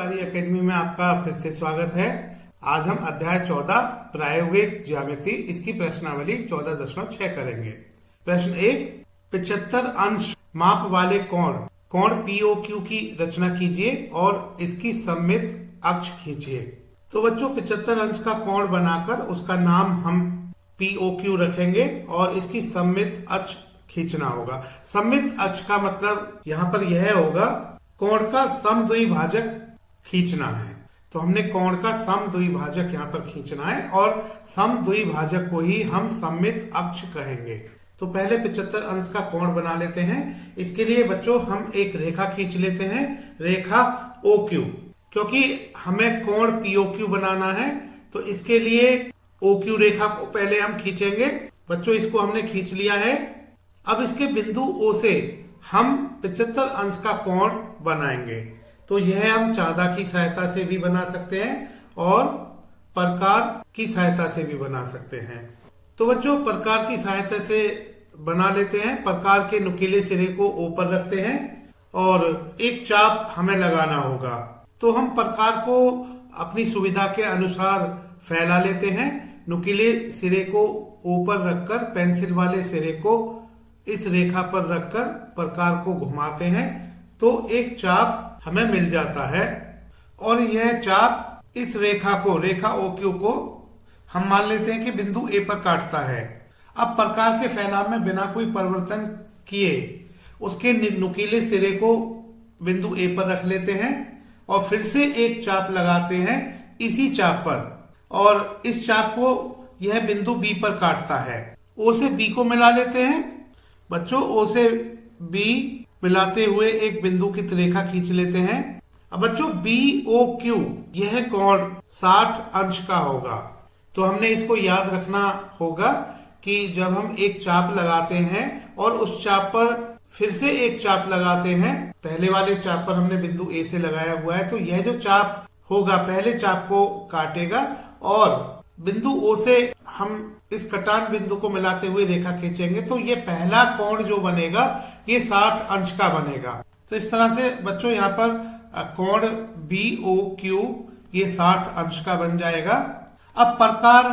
चित्रकारी एकेडमी में आपका फिर से स्वागत है। आज हम अध्याय 14 प्रायोगिक ज्यामिति इसकी प्रश्नावली 14.6 करेंगे। प्रश्न 1, 75 अंश माप वाले कोण POQ की रचना कीजिए और इसकी सममित अक्ष खींचिए। तो बच्चों 75 अंश का कोण बनाकर उसका नाम हम POQ रखेंगे और इसकी सममित अक्ष खींचना होगा। सममित अक्ष का मतलब यहाँ पर यह होगा कोण का समद्विभाजक खींचना है। तो हमने कोण का समद्विभाजक यहाँ पर खींचना है और समद्विभाजक को ही हम सममित अक्ष कहेंगे। तो पहले 75 अंश का कोण बना लेते हैं। इसके लिए बच्चों हम एक रेखा खींच लेते हैं, रेखा OQ। क्योंकि हमें कोण POQ बनाना है तो इसके लिए OQ रेखा को पहले हम खींचेंगे। बच्चों इसको हमने खींच लिया है। अब इसके बिंदु O से हम 75 अंश का कोण बनाएंगे। तो यह हम चाँदा की सहायता से भी बना सकते हैं और प्रकार की सहायता से भी बना सकते हैं। तो बच्चों प्रकार की सहायता से बना लेते हैं। प्रकार के नुकीले सिरे को ऊपर रखते हैं और एक चाप हमें लगाना होगा। तो हम प्रकार को अपनी सुविधा के अनुसार फैला लेते हैं। नुकीले सिरे को ऊपर रखकर पेंसिल वाले सिरे को इस रेखा पर रखकर प्रकार को घुमाते हैं तो एक चाप हमें मिल जाता है। और यह चाप इस रेखा OQ को हम मान लेते हैं कि बिंदु A पर काटता है। अब प्रकार के फैलाव में बिना कोई परिवर्तन किए उसके नुकीले सिरे को बिंदु A पर रख लेते हैं और फिर से एक चाप लगाते हैं इसी चाप पर, और इस चाप को यह बिंदु B पर काटता है। O से B को मिला लेते हैं। बच्चों O से B मिलाते हुए एक बिंदु की रेखा खींच लेते हैं। अब बच्चों BOQ यह कोण 60 अंश का होगा। तो हमने इसको याद रखना होगा कि जब हम एक चाप लगाते हैं और उस चाप पर फिर से एक चाप लगाते हैं, पहले वाले चाप पर हमने बिंदु A से लगाया हुआ है, तो यह जो चाप होगा पहले चाप को काटेगा और बिंदु O से हम इस कटान बिंदु को मिलाते हुए रेखा खींचेंगे तो ये पहला कोण जो बनेगा ये 60 अंश का बनेगा। तो इस तरह से बच्चों यहाँ पर कोण BOQ ये 60 अंश का बन जाएगा। अब प्रकार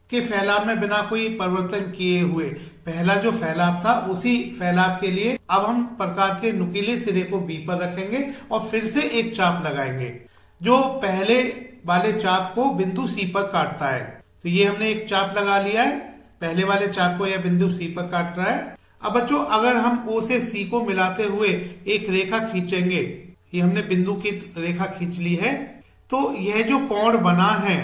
के फैलाव में बिना कोई परिवर्तन किए हुए पहला जो फैलाव था उसी फैलाव के लिए अब हम प्रकार के नुकीले सिरे को B पर रखेंगे और फिर से एक चाप लगाएंगे जो पहले वाले चाप को बिंदु C पर काटता है। तो ये हमने एक चाप लगा लिया है, पहले वाले चाप को यह बिंदु C पर काट रहा है। अब बच्चों अगर हम O से C को मिलाते हुए एक रेखा खींचेंगे, ये हमने बिंदु की रेखा खींच ली है, तो यह जो कोण बना है,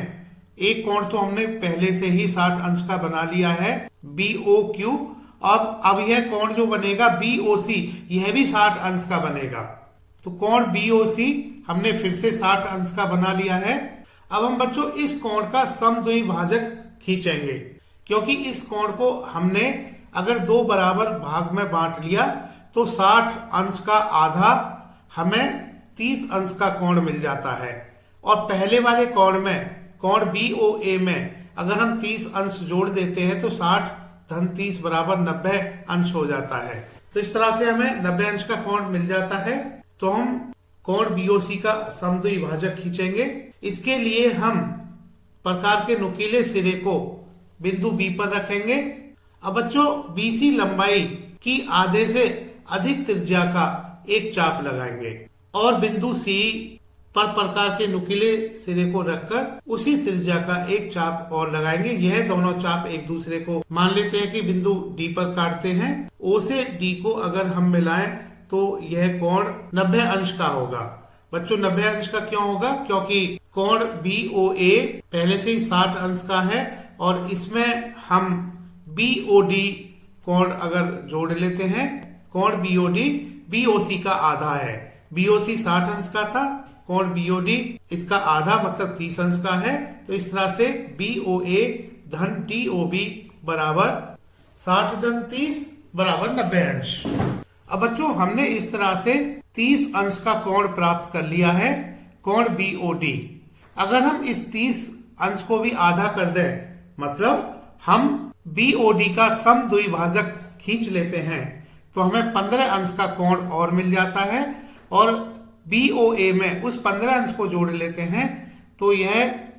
एक कोण तो हमने पहले से ही 60 अंश का बना लिया है BOQ। अब यह कोण जो बनेगा BOC यह भी 60 अंश का बनेगा। तो कोण BOC हमने फिर से 60 अंश का बना लिया है। अब हम बच्चों इस कोण का समद्विभाजक खींचेंगे, क्योंकि इस कोण को हमने अगर दो बराबर भाग में बांट लिया तो 60 अंश का आधा हमें 30 अंश का कोण मिल जाता है। और पहले वाले कोण में, कोण BOA में अगर हम 30 अंश जोड़ देते हैं तो 60 धन 30 बराबर 90 अंश हो जाता है। तो इस तरह से हमें 90 अंश का कोण मिल जाता है। तो हम कोण BOC का समद्विभाजक खींचेंगे। इसके लिए हम प्रकार के नुकीले सिरे को बिंदु B पर रखेंगे। अब बच्चों BC लंबाई की आधे से अधिक त्रिज्या का एक चाप लगाएंगे और बिंदु C पर प्रकार के नुकीले सिरे को रखकर उसी त्रिज्या का एक चाप और लगाएंगे। यह दोनों चाप एक दूसरे को मान लेते हैं कि बिंदु D पर काटते हैं। O से D को अगर हम मिलाएं तो यह कोण 90 अंश का होगा। बच्चों 90 अंश का क्यों होगा? क्योंकि कोण BOA पहले से ही 60 अंश का है और इसमें हम BOD कोण अगर जोड़ लेते हैं, कोण BOD BOC का आधा है। BOC 60 अंश का था, कोण BOD इसका आधा मतलब 30 अंश का है। तो इस तरह से BOA धन DOB बराबर 60 धन 30 बराबर 90 अंश। अब बच्चों हमने इस तरह से 30 अंश का कोण प्राप्त कर लिया है, कोण BOD। अगर हम इस 30 अंश को भी आधा कर दें, मतलब हम BOD का समद्विभाजक खींच लेते हैं, तो हमें 15 अंश का कोण और मिल जाता है और BOA में उस 15 अंश को जोड़ लेते हैं तो यह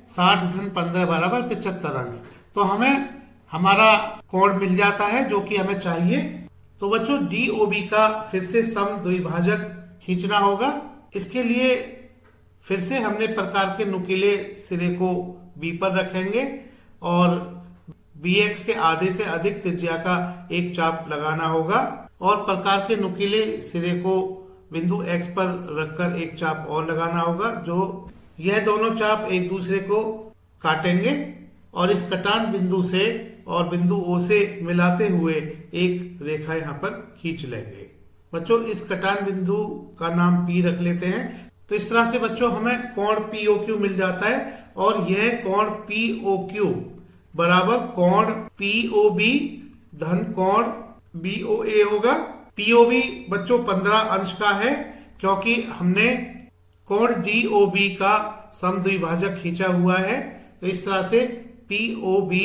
60 धन 15 बराबर 75 अंश। तो हमें हमारा कोण मिल जाता है जो कि हमें चाहिए। तो बच्चों DOB का फिर से समद्विभाजक खींचना होगा। इसके लिए फिर से हमने प्रकार के नुकीले सिरे को B पर रखेंगे और BX के आधे से अधिक त्रिज्या का एक चाप लगाना होगा और प्रकार के नुकीले सिरे को बिंदु X पर रखकर एक चाप और लगाना होगा। जो यह दोनों चाप एक दूसरे को काटेंगे और इस कटान बिंदु से और बिंदु O से मिलाते हुए एक रेखा यहाँ पर खींच लेंगे। बच्चों इस कटान बिंदु का नाम P रख लेते हैं। तो इस तरह से बच्चों हमें कोण POQ मिल जाता है और यह कोण POQ बराबर कोण POB धन कोण BOA होगा। POB बच्चों 15 अंश का है क्योंकि हमने कोण DOB का समद्विभाजक खींचा हुआ है। तो इस तरह से POB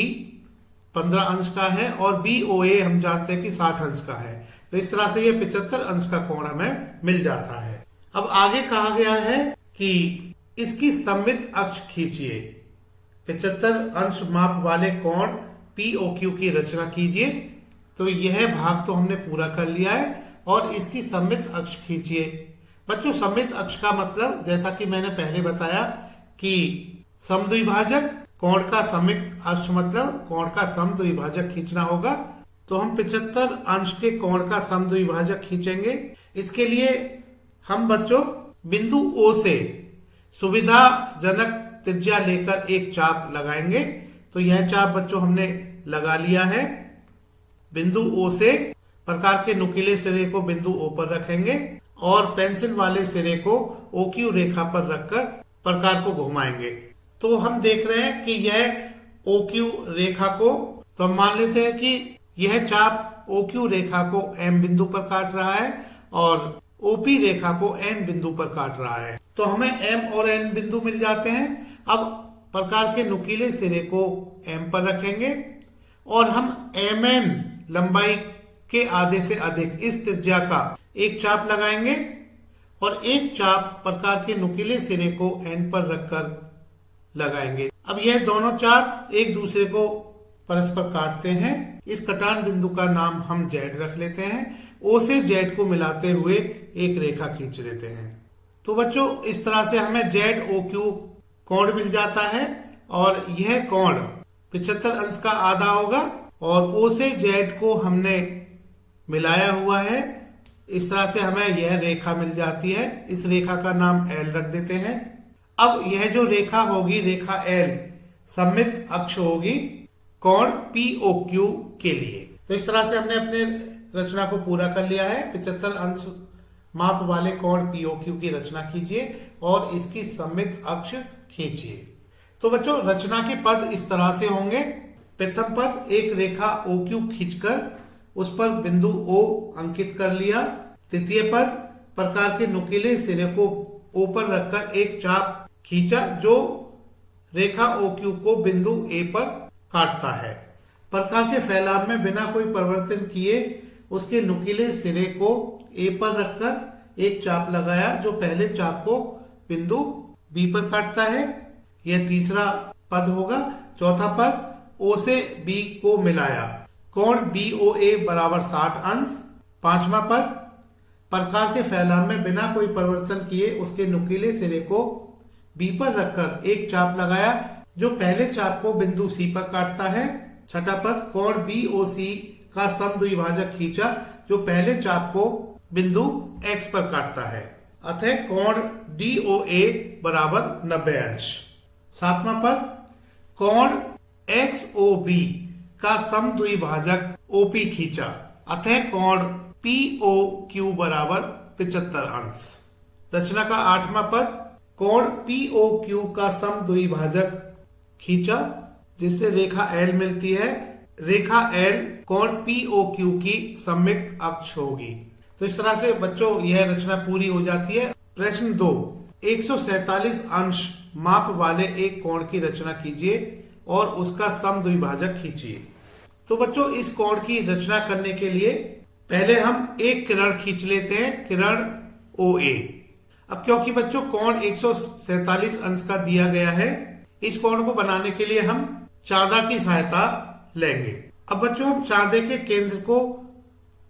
15 अंश का है और BOA हम जानते हैं कि 60 अंश का है। तो इस तरह से ये 75 अंश का कोण हमें मिल जाता है। अब आगे कहा गया है कि इसकी सममित अक्ष खींचिए। 75 अंश माप वाले कोण POQ की रचना कीजिए। तो यह भाग तो हमने पूरा कर लिया है और इसकी सममित अक्ष खींचिए। बच्चों सममित अक्ष का मतलब जैसा कि मैंने पहले बताया कि समद्विभाजक कोण का सममित अक्ष मतलब कोण का समद्विभाजक खींचना होगा। तो हम 75 अंश के कोण का समद्विभाजक खींचेंगे। इसके लिए हम बच्चों बिंदु O से सुविधाजनक त्रिज्या लेकर एक चाप लगाएंगे। तो यह चाप बच्चों हमने लगा लिया है। बिंदु O से प्रकार के नुकीले सिरे को बिंदु O पर रखेंगे और पेंसिल वाले सिरे को OQ रेखा पर रखकर प्रकार को घुमाएंगे। तो हम देख रहे हैं कि यह OQ रेखा को, तो हम मान लेते हैं कि यह चाप OQ रेखा को M बिंदु पर काट रहा है और OP रेखा को N बिंदु पर काट रहा है। तो हमें M और N बिंदु मिल जाते हैं। अब प्रकार के नुकीले सिरे को M पर रखेंगे और हम MN लंबाई के आधे से अधिक इस त्रिज्या का एक चाप लगाएंगे और एक चाप प्रकार के नुकीले सिरे को N पर रखकर लगाएंगे। अब यह दोनों चाप एक दूसरे को परस्पर काटते हैं। इस कटान बिंदु का नाम हम Z रख लेते हैं। O से Z को मिलाते हुए एक रेखा खींच लेते हैं। तो बच्चों इस तरह से हमें ZOQ कोण मिल जाता है और यह कोण 75 अंश का आधा होगा और O से Z को हमने मिलाया हुआ है। इस तरह से हमें यह रेखा मिल जाती है। इस रेखा का नाम L रख देते हैं। अब यह जो रेखा होगी, रेखा L सममित अक्ष होगी कोण POQ के लिए। तो इस तरह से हमने अपने रचना को पूरा कर लिया है। 75 अंश माप वाले कोण POQ की रचना कीजिए और इसकी सममित अक्ष खींचिए। तो बच्चों रचना के पद इस तरह से होंगे। प्रथम पद एक रेखा OQ खींचकर उस पर बिंदु O अंकित कर लिया। तृतीय पद प्रकार के नुकीले सिरे को O पर रखकर एक चाप खींचा जो रेखा OQ को बिंदु A पर काटता है। प्रकार के फैलाव में बिना कोई परिवर्तन किए उसके नुकीले सिरे को A पर रखकर एक चाप लगाया जो पहले चाप को बिंदु B पर काटता है। यह तीसरा पद होगा। चौथा पद O से B को मिलाया, कोण BOA बराबर 60 अंश। पांचवा पद प्रकार के फैलाव में बिना कोई परिवर्तन किए उसके नुकीले सिरे को B पर रखकर एक चाप लगाया जो पहले चाप को बिंदु C पर काटता है। छठा पद कोण BOC का समद्विभाजक खींचा जो पहले चाप को बिंदु X पर काटता है, अतः कोण DOA बराबर 90 अंश। सातवां पद कोण XOB का समद्विभाजक OP खींचा, अतः कोण POQ बराबर 75 अंश। रचना का आठवां पद कोण POQ का समद्विभाजक खींचा जिससे रेखा L मिलती है। रेखा L कोण POQ की सममित अक्ष होगी। तो इस तरह से बच्चों यह रचना पूरी हो जाती है। प्रश्न 2, 147 अंश माप वाले एक कोण की रचना कीजिए और उसका समद्विभाजक खींचिए। तो बच्चों इस कोण की रचना करने के लिए पहले हम एक किरण खींच लेते हैं, किरण OA। अब क्योंकि बच्चों कोण 147 अंश का दिया गया है, इस कोण को बनाने के लिए हम चाँदा की सहायता लेंगे। अब बच्चों हम चाँदे के केंद्र को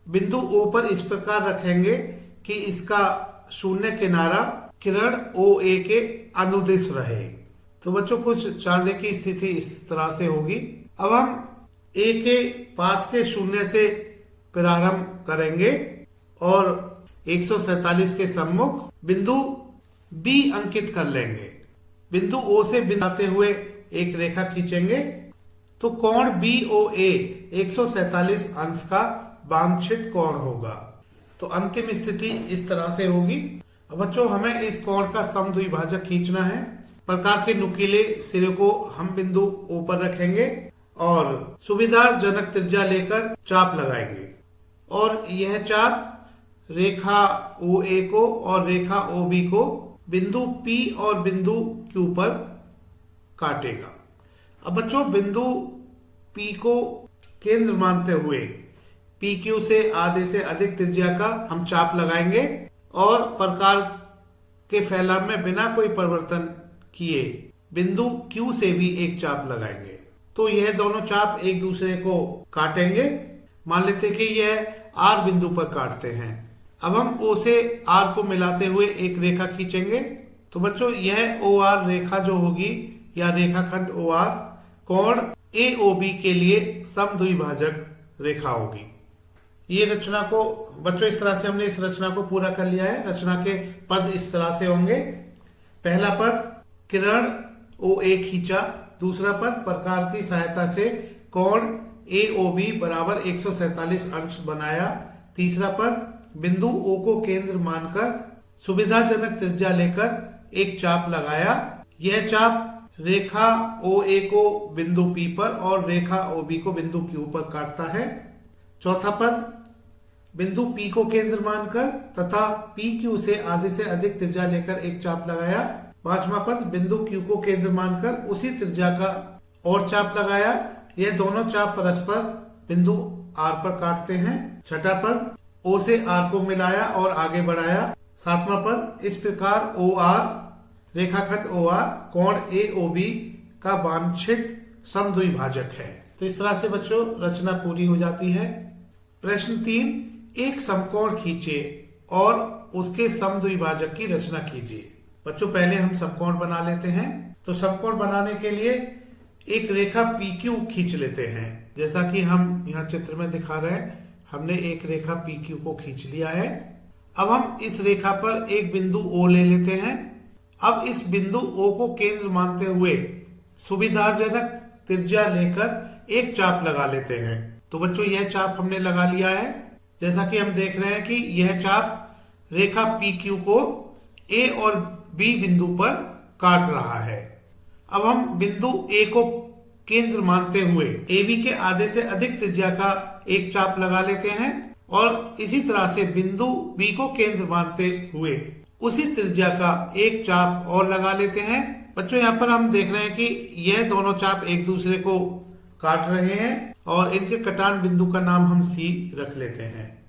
बिंदु O पर इस प्रकार रखेंगे कि इसका शून्य किनारा किरण OA के अनुदिश रहे। तो बच्चों कुछ चाँदे की स्थिति इस तरह से होगी। अब हम A के पास के शून्य से प्रारंभ करेंगे और 147 के सम्मुख बिंदु B अंकित कर लेंगे। बिंदु O से बनाते हुए एक रेखा खींचेंगे तो कोण BOA 147 अंश का वांछित कोण होगा। तो अंतिम स्थिति इस तरह से होगी। अब बच्चों हमें इस कोण का समद्विभाजक खींचना है। प्रकार के नुकीले सिरे को हम बिंदु O पर रखेंगे और सुविधाजनक त्रिज्या लेकर चाप लगाएंगे और यह चाप रेखा OA को और रेखा OB को बिंदु P और बिंदु Q पर काटेगा। अब बच्चों बिंदु P को केंद्र मानते हुए PQ से आधे से अधिक त्रिज्या का हम चाप लगाएंगे और प्रकार के फैलाव में बिना कोई परिवर्तन किए बिंदु Q से भी एक चाप लगाएंगे। तो यह दोनों चाप एक दूसरे को काटेंगे। मान लेते कि यह R बिंदु पर काटते हैं। अब हम O से R को मिलाते हुए एक रेखा खींचेंगे। तो बच्चों यह OR रेखा जो होगी या रेखाखंड OR कोण AOB के लिए समद्विभाजक रेखा होगी। ये रचना को बच्चों इस तरह से हमने इस रचना को पूरा कर लिया है। रचना के पद इस तरह से होंगे। पहला पद किरण OA खींचा, दूसरा पद प्रकार की सहायता से कोण AOB बराबर 147 अंश बनाया, तीसरा पद बिंदु O को केंद्र मानकर सुविधाजनक त्रिज्या लेकर एक चाप लगाया। यह चाप रेखा OA को बिंदु P पर और रेखा OB को बिंदु Q पर काटता है। चौथा पद बिंदु P को केंद्र मानकर तथा PQ से आधे से अधिक त्रिज्या लेकर एक चाप लगाया। पांचवा पद बिंदु Q को केंद्र मानकर उसी त्रिज्या का और चाप लगाया। यह दोनों चाप परस्पर बिंदु R पर काटते हैं। छठा पद O से R को मिलाया और आगे बढ़ाया। सातवां पद इस प्रकार OR रेखाखंड OR कोण AOB का वांछित समद्विभाजक है। तो इस तरह से बच्चों रचना पूरी हो जाती है। प्रश्न 3, एक समकोण खींचे और उसके समद्विभाजक की रचना कीजिए। बच्चों पहले हम समकोण बना लेते हैं। तो समकोण बनाने के लिए एक रेखा PQ खींच लेते हैं। जैसा कि हम यहाँ चित्र में दिखा रहे हैं, हमने एक रेखा PQ को खींच लिया है। अब हम इस रेखा पर एक बिंदु O ले लेते हैं। अब इस बिंदु O को केंद्र मानते हुए सुविधाजनक त्रिज्या लेकर एक चाप लगा लेते हैं। तो बच्चों यह चाप हमने लगा लिया है। जैसा कि हम देख रहे हैं कि यह चाप रेखा PQ को A और B बिंदु पर काट रहा है। अब हम बिंदु A को केंद्र मानते हुए AB के आधे से अधिक त्रिज्या का एक चाप लगा लेते हैं और इसी तरह से बिंदु B को केंद्र मानते हुए उसी त्रिज्या का एक चाप और लगा लेते हैं। बच्चों यहाँ पर हम देख रहे हैं कि यह दोनों चाप एक दूसरे को काट रहे हैं और इनके कटान बिंदु का नाम हम C रख लेते हैं।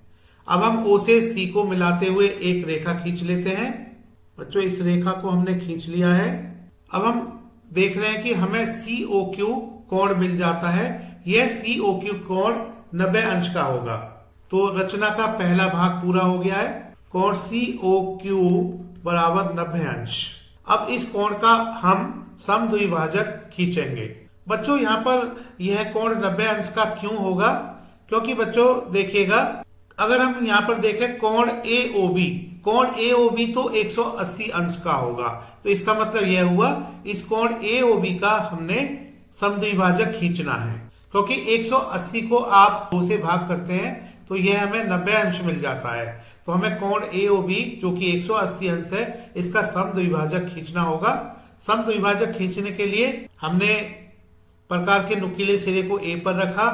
अब हम O से C को मिलाते हुए एक रेखा खींच लेते हैं। बच्चों इस रेखा को हमने खींच लिया है। अब हम देख रहे हैं कि हमें COQ कोण मिल जाता है। यह COQ कोण 90 अंश का होगा। तो रचना का पहला भाग पूरा हो गया है। कोण COQ बराबर 90 अंश। अब इस कोण का हम समद्विभाजक खींचेंगे। बच्चों यहाँ पर यह कोण 90 अंश का क्यों होगा? क्योंकि बच्चों देखिएगा, अगर हम यहाँ पर देखें कोण AOB तो 180 अंश का होगा। तो इसका मतलब यह हुआ इस कोण AOB का हमने समद्विभाजक खींचना है। क्योंकि 180 को आप 2 से भाग करते हैं तो यह हमें 90 अंश मिल जाता है। तो हमें कोण AOB जो कि 180 अंश है, इसका समद्विभाजक खींचना होगा। समद्विभाजक खींचने के लिए हमने प्रकार के नुकीले सिरे को A पर रखा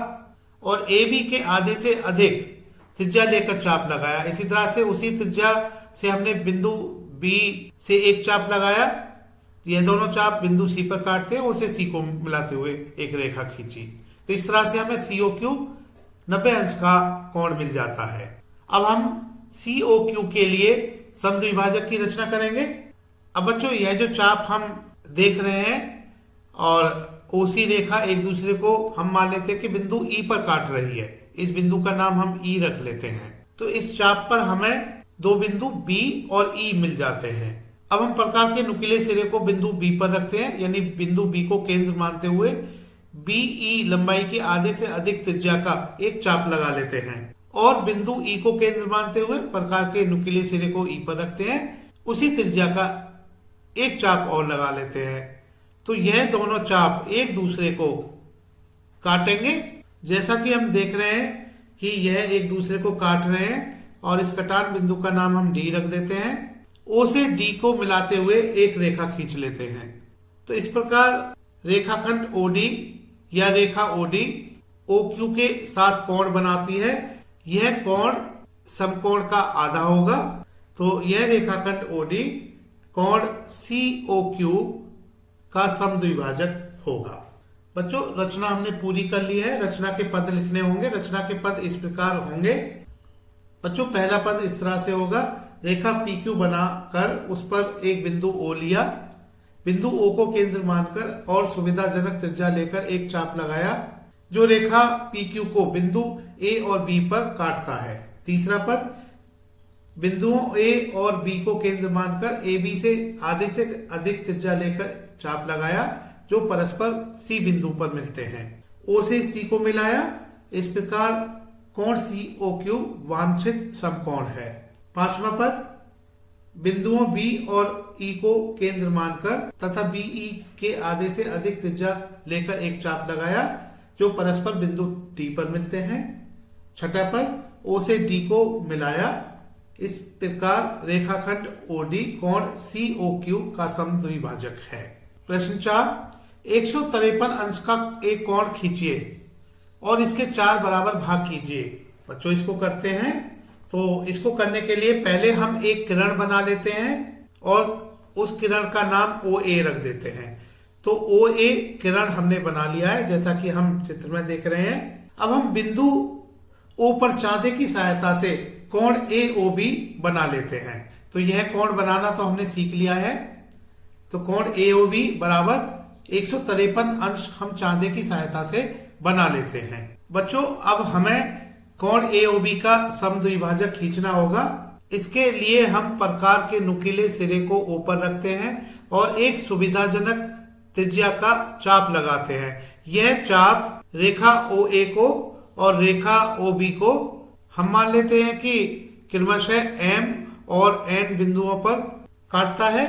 और AB के आधे से अधिक त्रिज्या लेकर चाप लगाया। इसी तरह से उसी त्रिज्या से हमने बिंदु B से एक चाप लगाया। यह दोनों चाप बिंदु C पर काटते हैं, उसे C को मिलाते हुए एक रेखा खींची। तो इस तरह से हमें COQ 90 अंश का कोण मिल जाता है। अब हम COQ के लिए समद्विभाजक की रचना करेंगे। अब बच्चों यह जो चाप हम देख रहे हैं और ओसी रेखा एक दूसरे को हम मान लेते हैं कि बिंदु ई पर काट रही है, इस बिंदु का नाम हम ई रख लेते हैं। तो इस चाप पर हमें दो बिंदु बी और ई मिल जाते हैं। अब हम प्रकार के नुकीले सिरे को बिंदु बी पर रखते हैं, यानी बिंदु बी को केंद्र मानते हुए बीई लंबाई के आधे से अधिक त्रिज्या का एक चाप लगा लेते हैं और बिंदु ई को केंद्र मानते हुए प्रकार के नुकीले सिरे को ई पर रखते हैं, उसी त्रिज्या का एक चाप और लगा लेते हैं। तो यह दोनों चाप एक दूसरे को काटेंगे। जैसा कि हम देख रहे हैं कि यह एक दूसरे को काट रहे हैं और इस कटान बिंदु का नाम हम डी रख देते हैं। ओ से डी को मिलाते हुए एक रेखा खींच लेते हैं। तो इस प्रकार रेखाखंड ओडी या रेखा ओडी OQ के साथ कोण बनाती है। यह कोण समकोण का आधा होगा। तो यह रेखाखंड ओडी कोण COQ का समद्विभाजक होगा। बच्चों रचना हमने पूरी कर ली है। रचना के पद लिखने होंगे। रचना के पद इस प्रकार होंगे। बच्चों पहला पद इस तरह से होगा, रेखा PQ बनाकर उस पर एक बिंदु O लिया, बिंदु O को केंद्र मानकर और सुविधाजनक त्रिज्या लेकर एक चाप लगाया जो रेखा PQ को बिंदु A और B पर काटता है। तीसरा पद, बिंदुओं A और B को केंद्र मानकर AB से आधे से अधिक त्रिज्या लेकर चाप लगाया जो परस्पर C बिंदु पर मिलते हैं। O से C को मिलाया। इस प्रकार कोण COQ वांछित समकोण है। पांचवा पद, बिंदुओं B और E को केंद्र मानकर तथा BE के आधे से अधिक त्रिज्या लेकर एक चाप लगाया जो परस्पर बिंदु D पर मिलते हैं। छठा पद, O से D को मिलाया। इस प्रकार रेखाखंड OD कोण COQ का समद्विभाजक है। प्रश्न 4, 153 अंश का एक कोण खींचिए और इसके 4 बराबर भाग कीजिए। बच्चों इसको करते हैं। तो इसको करने के लिए पहले हम एक किरण बना लेते हैं और उस किरण का नाम OA रख देते हैं। तो OA किरण हमने बना लिया है जैसा कि हम चित्र में देख रहे हैं। अब हम बिंदु O पर चांदे की सहायता से कोण AOB बना लेते हैं। तो यह कोण बनाना तो हमने सीख लिया है। तो कोण AOB बराबर 153 अंश हम चांदे की सहायता से बना लेते हैं। बच्चों अब हमें कोण AOB का समद्विभाजक खींचना होगा। इसके लिए हम प्रकार के नुकीले सिरे को ऊपर रखते हैं और एक सुविधाजनक त्रिज्या का चाप लगाते हैं। यह चाप रेखा OA को और रेखा OB को हम मान लेते हैं कि क्रमशः M और N बिंदुओं पर काटता है।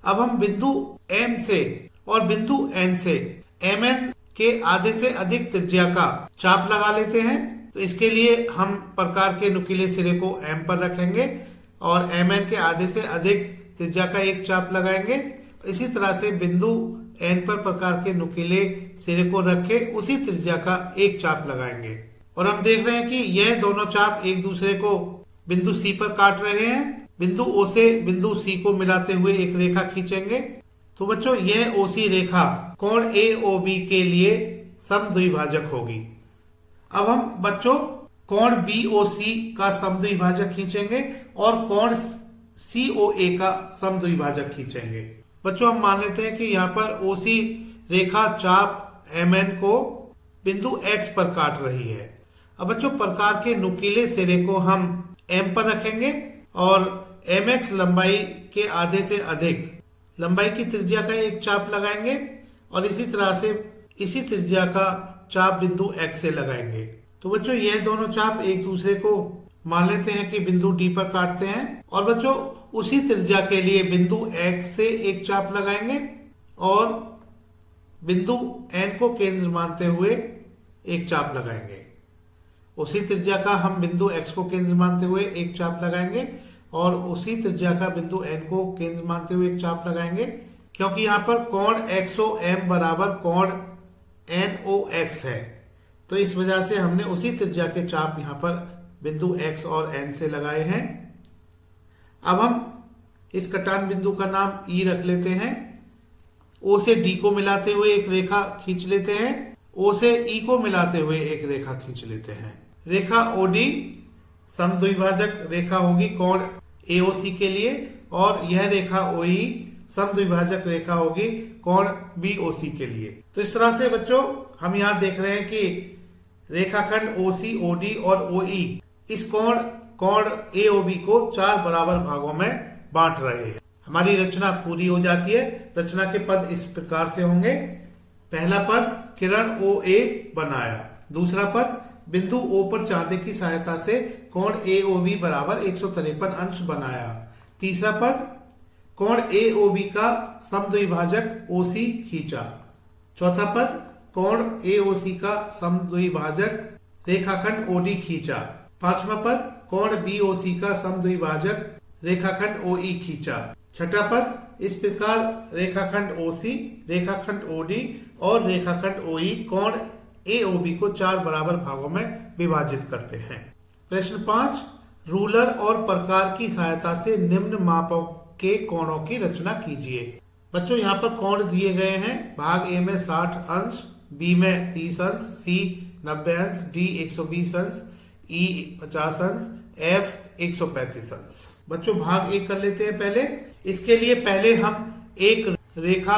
अब हम बिंदु M से और बिंदु N से MN के आधे से अधिक त्रिज्या का चाप लगा लेते हैं। तो इसके लिए हम प्रकार के नुकीले सिरे को M पर रखेंगे और MN के आधे से अधिक त्रिज्या का एक चाप लगाएंगे। इसी तरह से बिंदु N पर प्रकार के नुकीले सिरे को रख के उसी त्रिज्या का एक चाप लगाएंगे। और हम देख रहे हैं कि यह दोनों चाप एक दूसरे को बिंदु C पर काट रहे हैं। बिंदु O से बिंदु C को मिलाते हुए एक रेखा खींचेंगे। तो बच्चों यह OC रेखा कोण AOB के लिए समद्विभाजक होगी। अब हम बच्चों कोण BOC का समद्विभाजक खींचेंगे और कोण COA का समद्विभाजक खींचेंगे। बच्चों हम मान लेते हैं कि यहाँ पर OC रेखा चाप MN को बिंदु X पर काट रही है। अब बच्चों प्रकार के नुकीले सिरे को हम M पर रखेंगे और MX लंबाई के आधे से अधिक लंबाई की त्रिज्या का एक चाप लगाएंगे और इसी तरह से इसी त्रिज्या का चाप बिंदु X से लगाएंगे। तो बच्चों यह दोनों चाप एक दूसरे को मान लेते हैं कि बिंदु D पर काटते हैं और बच्चों उसी त्रिज्या के लिए बिंदु X से एक चाप लगाएंगे और बिंदु N को केंद्र मानते हुए एक चाप लगाएंगे। उसी त्रिज्या का हम बिंदु X को केंद्र मानते हुए एक चाप लगाएंगे और उसी त्रिज्या का बिंदु N को केंद्र मानते हुए एक चाप लगाएंगे। क्योंकि यहाँ पर कोण XOM बराबर कोण NOX है, तो इस वजह से हमने उसी त्रिज्या के चाप यहाँ पर बिंदु X और N से लगाए हैं। अब हम इस कटान बिंदु का नाम E रख लेते हैं। O से D को मिलाते हुए एक रेखा खींच लेते हैं। O से E को मिलाते हुए एक रेखा खींच लेते हैं। रेखा OD समद्विभाजक रेखा होगी कोण AOC के लिए, और यह रेखा OE समद्विभाजक रेखा होगी कोण BOC के लिए। तो इस तरह से बच्चों हम यहाँ देख रहे हैं कि रेखाखंड OC, OD और OE इस कोण AOB को 4 बराबर भागों में बांट रहे हैं। हमारी रचना पूरी हो जाती है। रचना के पद इस प्रकार से होंगे। पहला पद, किरण OA बनाया। दूसरा पद, बिंदु O पर चांदे की सहायता से कोण AOB बराबर 153 अंश बनाया। तीसरा पद, कोण AOB का समद्विभाजक OC खींचा। चौथा पद, कोण AOC का समद्विभाजक रेखाखंड OD खींचा। पांचवा पद, कोण BOC का समद्विभाजक रेखाखंड OE खींचा। छठा पद, इस प्रकार रेखाखंड OC, रेखाखंड OD और रेखाखंड OE कोण AOB को 4 बराबर भागों में विभाजित करते हैं। प्रश्न 5, रूलर और प्रकार की सहायता से निम्न मापों के कोणों की रचना कीजिए। बच्चों यहाँ पर कोण दिए गए हैं। भाग A में 60 अंश, B में 30 अंश, C 90 अंश, D 120 अंश, E 50 अंश, F 135 अंश। बच्चों भाग A कर लेते हैं पहले। इसके लिए पहले हम एक रेखा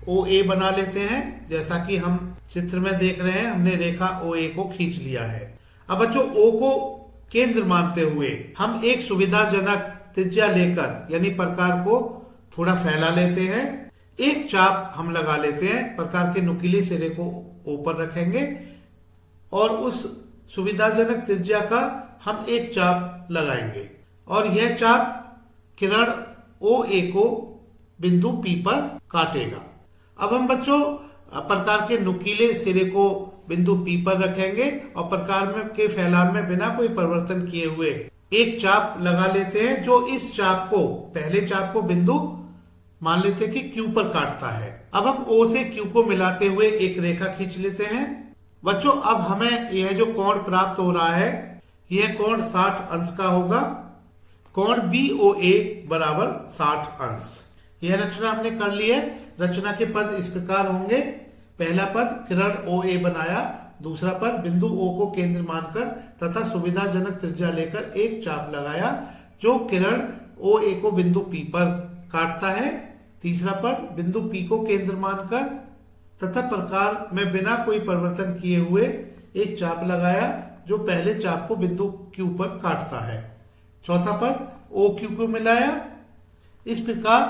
OA बना लेते हैं। जैसा कि हम चित्र में देख रहे हैं, हमने रेखा OA को खींच लिया है। अब बच्चों O को केंद्र मानते हुए हम एक सुविधाजनक त्रिज्या लेकर यानी प्रकार को थोड़ा फैला लेते हैं। एक चाप हम लगा लेते हैं। प्रकार के नुकीले सिरे को ऊपर रखेंगे और उस सुविधाजनक त्रिज्या का हम एक चाप लगाएंगे और यह चाप किरण OA को बिंदु P पर काटेगा। अब हम बच्चों प्रकार के नुकीले सिरे को बिंदु P पर रखेंगे और प्रकार में के फैलाव में बिना कोई परिवर्तन किए हुए एक चाप लगा लेते हैं, जो इस चाप को, पहले चाप को बिंदु मान लेते हैं कि Q पर काटता है। अब हम O से Q को मिलाते हुए एक रेखा खींच लेते हैं। बच्चों अब हमें यह जो कोण प्राप्त हो रहा है, यह कोण 60 अंश का होगा। कोण BOA बराबर 60 अंश। यह रचना हमने कर ली है। रचना के पद इस प्रकार होंगे। पहला पद, किरण OA बनाया। दूसरा पद, बिंदु O को केंद्र मानकर तथा सुविधाजनक त्रिज्या लेकर एक चाप लगाया जो किरण OA को बिंदु P पर काटता है। तीसरा पद, बिंदु P को केंद्र मानकर तथा प्रकार में बिना कोई परिवर्तन किए हुए एक चाप लगाया जो पहले चाप को बिंदु Q पर काटता है। चौथा पद, OQ को मिलाया। इस प्रकार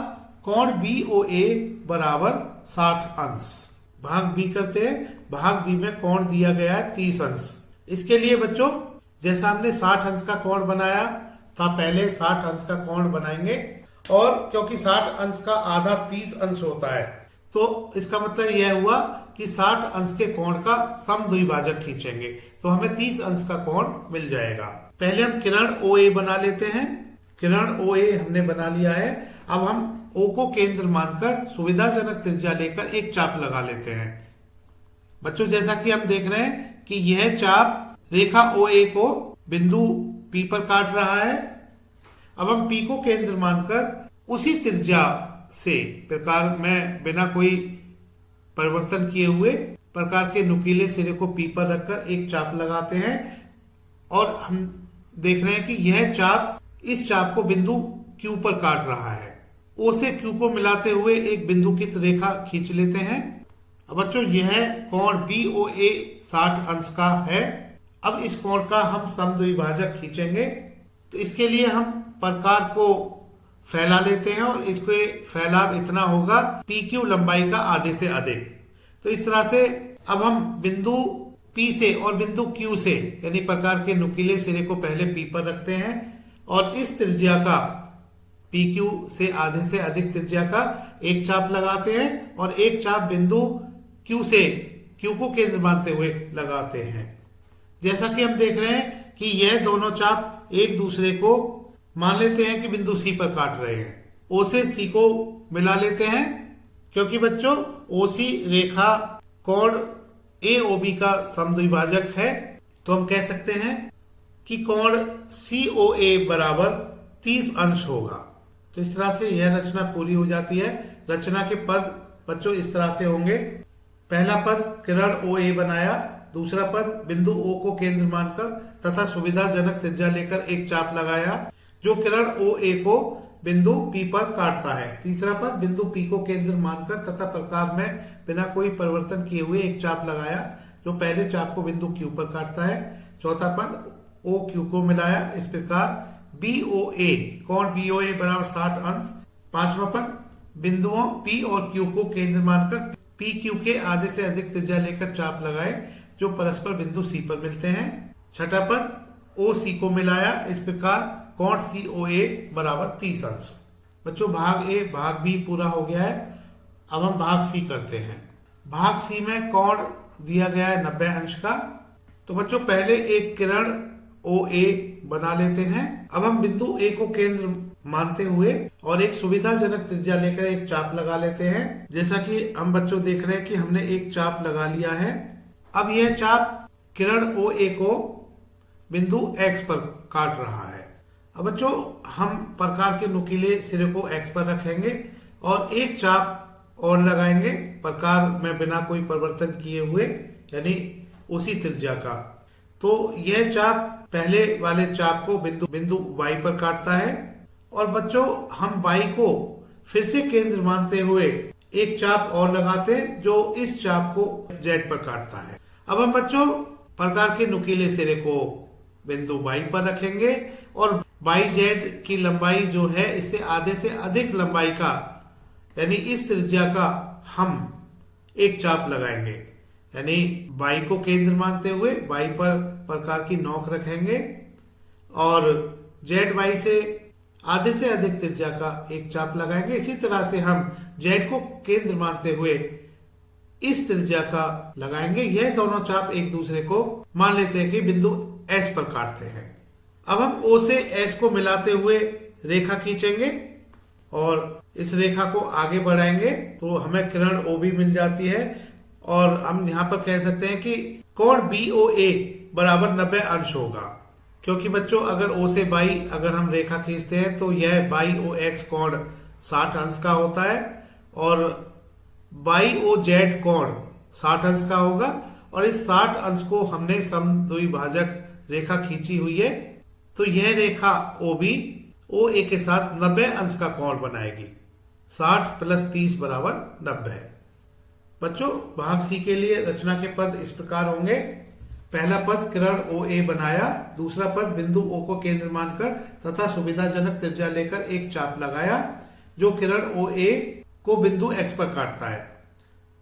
कोण BOA बराबर 60 अंश। भाग B करते हैं। भाग B में कोण दिया गया है 30 अंश। इसके लिए बच्चों जैसा हमने 60 अंश का कोण बनाया था, पहले 60 अंश का कोण बनाएंगे और क्योंकि 60 अंश का आधा 30 अंश होता है, तो इसका मतलब यह हुआ कि 60 अंश के कोण का समद्विभाजक खींचेंगे तो हमें 30 अंश का कोण मिल जाएगा। पहले हम किरण OA बना लेते हैं। किरण OA हमने बना लिया है। अब हम O को केंद्र मानकर सुविधाजनक त्रिज्या लेकर एक चाप लगा लेते हैं। बच्चों जैसा कि हम देख रहे हैं कि यह चाप रेखा OA को बिंदु P पर काट रहा है। अब हम P को केंद्र मानकर उसी त्रिज्या से प्रकार में बिना कोई परिवर्तन किए हुए प्रकार के नुकीले सिरे को P पर रखकर एक चाप लगाते हैं और हम देख रहे हैं कि यह चाप इस चाप को बिंदु Q पर काट रहा है। O से Q को मिलाते हुए एक बिंदुकित रेखा खींच लेते हैं। अब बच्चों यह कोण BOA 60 अंश का है। अब इस कोण का हम समद्विभाजक खींचेंगे तो इसके लिए हम प्रकार को फैला लेते हैं और इसके फैलाव इतना होगा PQ लंबाई का आधे से अधिक। तो इस तरह से अब हम बिंदु P से और बिंदु Q से यानी प्रकार के नुकीले सिरे को पहले P पर रखते हैं और इस त्रिज्या का PQ से आधे से अधिक त्रिज्या का एक चाप लगाते हैं और एक चाप बिंदु Q से Q को केंद्र मानते हुए लगाते हैं। जैसा कि हम देख रहे हैं कि यह दोनों चाप एक दूसरे को मान लेते हैं कि बिंदु C पर काट रहे हैं। O से C को मिला लेते हैं क्योंकि बच्चों OC रेखा कोण AOB का समद्विभाजक है, तो हम कह सकते हैं कि कोण COA बराबर 30 अंश होगा। तो इस तरह से यह रचना पूरी हो जाती है। रचना के पद बच्चों इस तरह से होंगे। पहला पद, किरण OA बनाया। दूसरा पद, बिंदु O को केंद्र मानकर तथा सुविधाजनक त्रिज्या लेकर एक चाप लगाया। जो किरण ओ ए को बिंदु पी पर काटता है। तीसरा पद, बिंदु पी को केंद्र मानकर तथा प्रकार में बिना कोई परिवर्तन किए हुए एक चाप लगाया जो पहले चाप को बिंदु क्यू पर काटता है। चौथा पद, ओ क्यू को मिलाया, इस प्रकार बी ओ ए कोण बी ओ ए बराबर 60 अंश। पांचवा पद, बिंदुओं पी और क्यू को केंद्र मानकर पी क्यू के आधे से अधिक त्रिज्या लेकर चाप लगाए जो परस्पर बिंदु सी पर मिलते हैं। छठा पद, ओ सी को मिलाया, इस प्रकार कोण सी ओ ए बराबर 30 अंश। बच्चों भाग ए भाग बी पूरा हो गया है। अब हम भाग सी करते हैं। भाग सी में कोण दिया गया है 90 अंश का। तो बच्चों पहले एक किरण ओ ए बना लेते हैं। अब हम बिंदु ए को केंद्र मानते हुए और एक सुविधाजनक त्रिज्या लेकर एक चाप लगा लेते हैं। जैसा कि हम बच्चों देख रहे हैं कि हमने एक चाप लगा लिया है। अब यह चाप किरण ओ ए को बिंदु एक्स पर काट रहा है। अब बच्चों हम प्रकार के नुकीले सिरे को एक्स पर रखेंगे और एक चाप और लगाएंगे प्रकार में बिना कोई परिवर्तन किए हुए, यानी उसी त्रिज्या का। तो यह चाप पहले वाले चाप को बिंदु वाई पर काटता है और बच्चों हम वाई को फिर से केंद्र मानते हुए एक चाप और लगाते हैं जो इस चाप को जेड पर काटता है। अब हम बच्चों प्रकार के नुकीले सिरे को बिंदु वाई पर रखेंगे और वाई जेड की लंबाई जो है इससे आधे से अधिक लंबाई का, यानी इस त्रिज्या का हम एक चाप लगाएंगे। यानी वाई को केंद्र मानते हुए वाई पर प्रकार की नोक रखेंगे और जेड वाई से आधे से अधिक त्रिज्या का एक चाप लगाएंगे। इसी तरह से हम जेड को केंद्र मानते हुए इस त्रिज्या का लगाएंगे। यह दोनों चाप एक दूसरे को मान लेते हैं कि बिंदु एस पर काटते हैं। अब हम ओ से एस को मिलाते हुए रेखा खींचेंगे और इस रेखा को आगे बढ़ाएंगे तो हमें किरण ओ भी मिल जाती है और हम यहाँ पर कह सकते हैं कि कोण बी ओ ए बराबर 90 अंश होगा। क्योंकि बच्चों अगर ओ से बाई अगर हम रेखा खींचते हैं तो यह बाई ओ एक्स कोण 60 अंश का होता है और बाई ओ जेड कोण 60 अंश का होगा और इस 60 अंश को हमने समद्विभाजक रेखा खींची हुई है। तो यह रेखा ओ बी ओ ए के साथ 90 अंश का कोण बनाएगी। 60 + 30 बराबर 90। बच्चों भाग सी के लिए रचना के पद इस प्रकार होंगे। पहला पद, किरण ओ ए बनाया। दूसरा पद, बिंदु ओ को केंद्र मानकर तथा सुविधाजनक त्रिज्या लेकर एक चाप लगाया जो किरण ओ ए को बिंदु एक्स पर काटता है।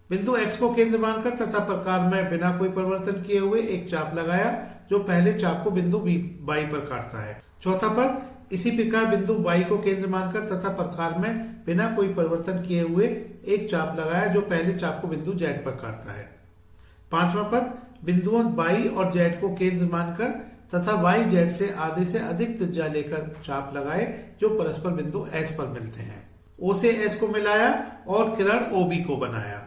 बिंदु एक्स को केंद्र मानकर तथा प्रकार में बिना कोई परिवर्तन किए हुए एक चाप लगाया जो पहले चाप को बिंदु वाई पर काटता है। चौथा पद, इसी प्रकार बिंदु वाई को केंद्र मानकर तथा प्रकार में बिना कोई परिवर्तन किए हुए एक चाप लगाया जो पहले चाप को बिंदु जेड पर काटता है। पांचवा पद, बिंदुओं वाई और जेड को केंद्र मानकर तथा वाई जेड से आधे से अधिक त्रिज्या लेकर चाप लगाए जो परस्पर बिंदु एस पर मिलते हैं। ओ से एस को मिलाया और किरण ओ बी को बनाया।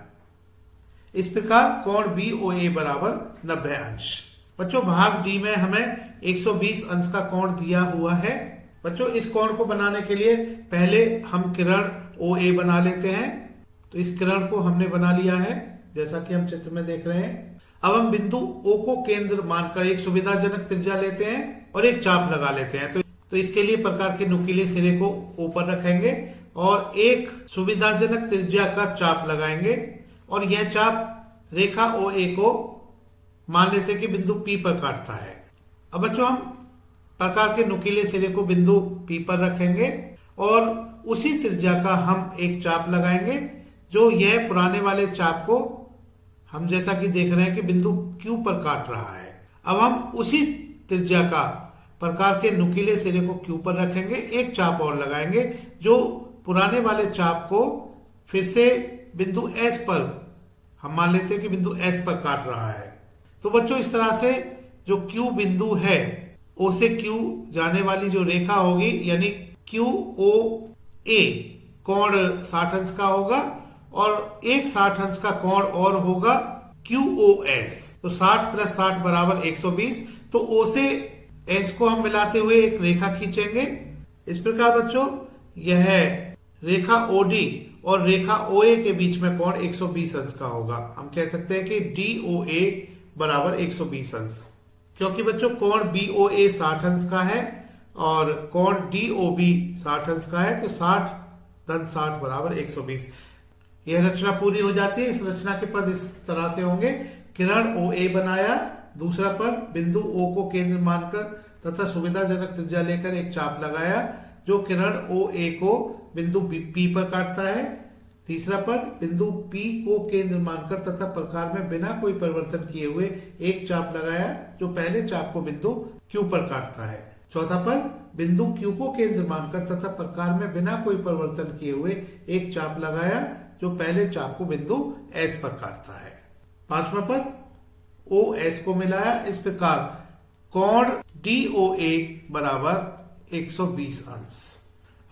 इस प्रकार कोण बी ओ ए बराबर 90 अंश। बच्चों भाग डी में हमें 120 अंश का कोण दिया हुआ है। बच्चों इस कोण को बनाने के लिए पहले हम किरण ओ ए बना लेते हैं। तो इस किरण को हमने बना लिया है जैसा कि हम चित्र में देख रहे हैं। अब हम बिंदु ओ को केंद्र मानकर एक सुविधाजनक त्रिज्या लेते हैं और एक चाप लगा लेते हैं। तो इसके लिए प्रकार के नुकीले सिरे को ऊपर रखेंगे और एक सुविधाजनक त्रिज्या का चाप लगाएंगे और यह चाप रेखा ओ ए को मान लेते हैं कि बिंदु पी पर काटता है। अब बच्चों हम प्रकार के नुकीले सिरे को बिंदु पी पर रखेंगे और उसी त्रिज्या का हम एक चाप लगाएंगे जो यह पुराने वाले चाप को हम जैसा कि देख रहे हैं कि बिंदु क्यू पर काट रहा है। अब हम उसी त्रिज्या का प्रकार के नुकीले सिरे को क्यू पर रखेंगे, एक चाप और लगाएंगे जो पुराने वाले चाप को फिर से बिंदु एस पर हम मान लेते हैं कि बिंदु एस पर काट रहा है। तो बच्चों इस तरह से जो क्यू बिंदु है ओ से क्यू जाने वाली जो रेखा होगी यानी क्यू ओ ए कोण 60 अंश का होगा और एक 60 अंश का कोण और होगा क्यू ओ एस। तो 60 + 60 बराबर 120। तो ओ से एस को हम मिलाते हुए एक रेखा खींचेंगे। इस प्रकार बच्चों यह रेखा ओडी और रेखा ओ ए के बीच में कोण 120 अंश का होगा। हम कह सकते हैं कि डी ओ ए बराबर 120 अंश। क्योंकि बच्चों कोण बी ओ ए 60 अंश का है और कोण DOB 60 अंश का है, तो 60 धन 60 बराबर 120। यह रचना पूरी हो जाती है। इस रचना के पद इस तरह से होंगे। किरण OA बनाया, दूसरा पद बिंदु O को केंद्र मानकर तथा सुविधाजनक त्रिज्या लेकर एक चाप लगाया जो किरण OA को बिंदु P पर काटता है। तीसरा पद बिंदु P को केंद्र मानकर तथा प्रकार में बिना कोई परिवर्तन किए हुए एक चाप लगाया जो पहले चाप को बिंदु Q पर काटता है। चौथा पद बिंदु Q को केंद्र मानकर तथा प्रकार में बिना कोई परिवर्तन किए हुए एक चाप लगाया जो पहले चाप को बिंदु S पर काटता है। पांचवा पद OS को मिलाया। इस प्रकार कोण DOA बराबर 120 अंश।